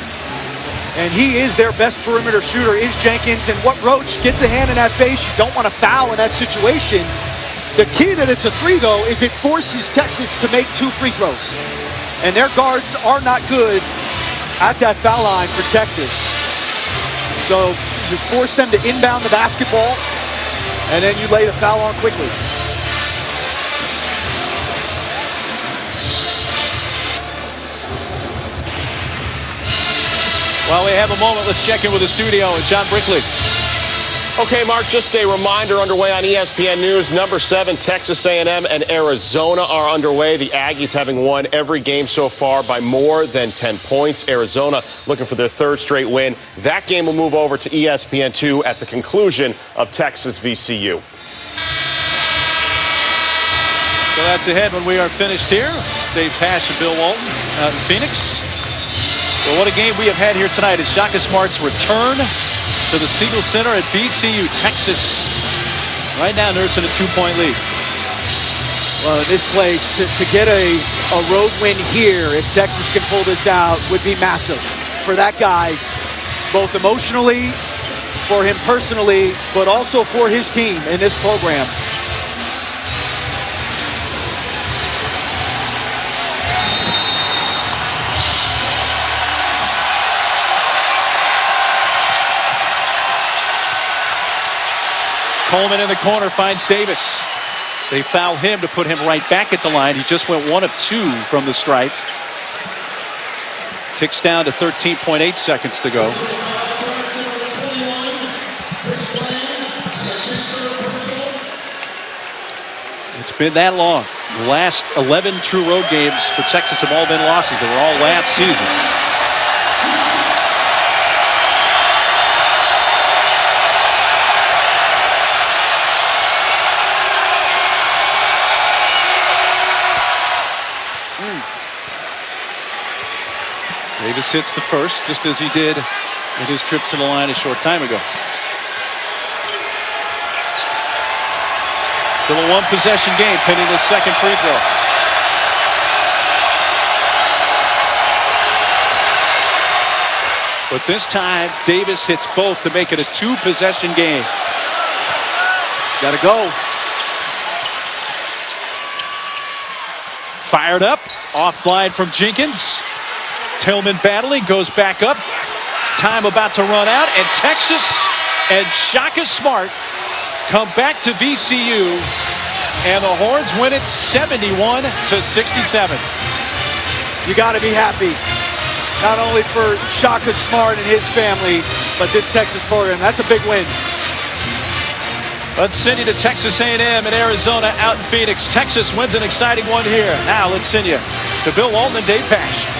Speaker 2: And he is their best perimeter shooter, is Jenkins. And what Roach gets a hand in that face, you don't want to foul in that situation. The key that it's a 3, though, is it forces Texas to make 2 free throws. And their guards are not good at that foul line for Texas. So you force them to inbound the basketball, and then you lay the foul on quickly.
Speaker 1: While we have a moment, let's check in with the studio and John Brinkley.
Speaker 4: Okay, Mark, just a reminder underway on ESPN News. Number 7, Texas A&M and Arizona are underway. The Aggies having won every game so far by more than 10 points. Arizona looking for their 3rd straight win. That game will move over to ESPN2 at the conclusion of Texas VCU.
Speaker 1: So that's ahead when we are finished here. Dave Pash and Bill Walton out in Phoenix. Well, what a game we have had here tonight. It's Shaka Smart's return to the Siegel Center at VCU, Texas. Right now nursing a 2-point lead.
Speaker 2: Well, in this place, to get a road win here, if Texas can pull this out, would be massive for that guy, both emotionally, for him personally, but also for his team in this program.
Speaker 1: Coleman in the corner finds Davis. They foul him to put him right back at the line. He just went 1 of 2 from the stripe. Ticks down to 13.8 seconds to go. It's been that long. The last 11 true road games for Texas have all been losses. They were all last season. Davis hits the first, just as he did in his trip to the line a short time ago. Still a 1-possession game, pending the second free throw. But this time, Davis hits both to make it a 2-possession game.
Speaker 2: Got to go.
Speaker 1: Fired up. Off glide from Jenkins. Tillman battling, goes back up. Time about to run out, and Texas and Shaka Smart come back to VCU, and the Horns win it 71-67.
Speaker 2: You got to be happy, not only for Shaka Smart and his family, but this Texas program. That's a big win.
Speaker 1: Let's send you to Texas A&M and Arizona out in Phoenix. Texas wins an exciting one here. Now let's send you to Bill Walton and Dave Pash.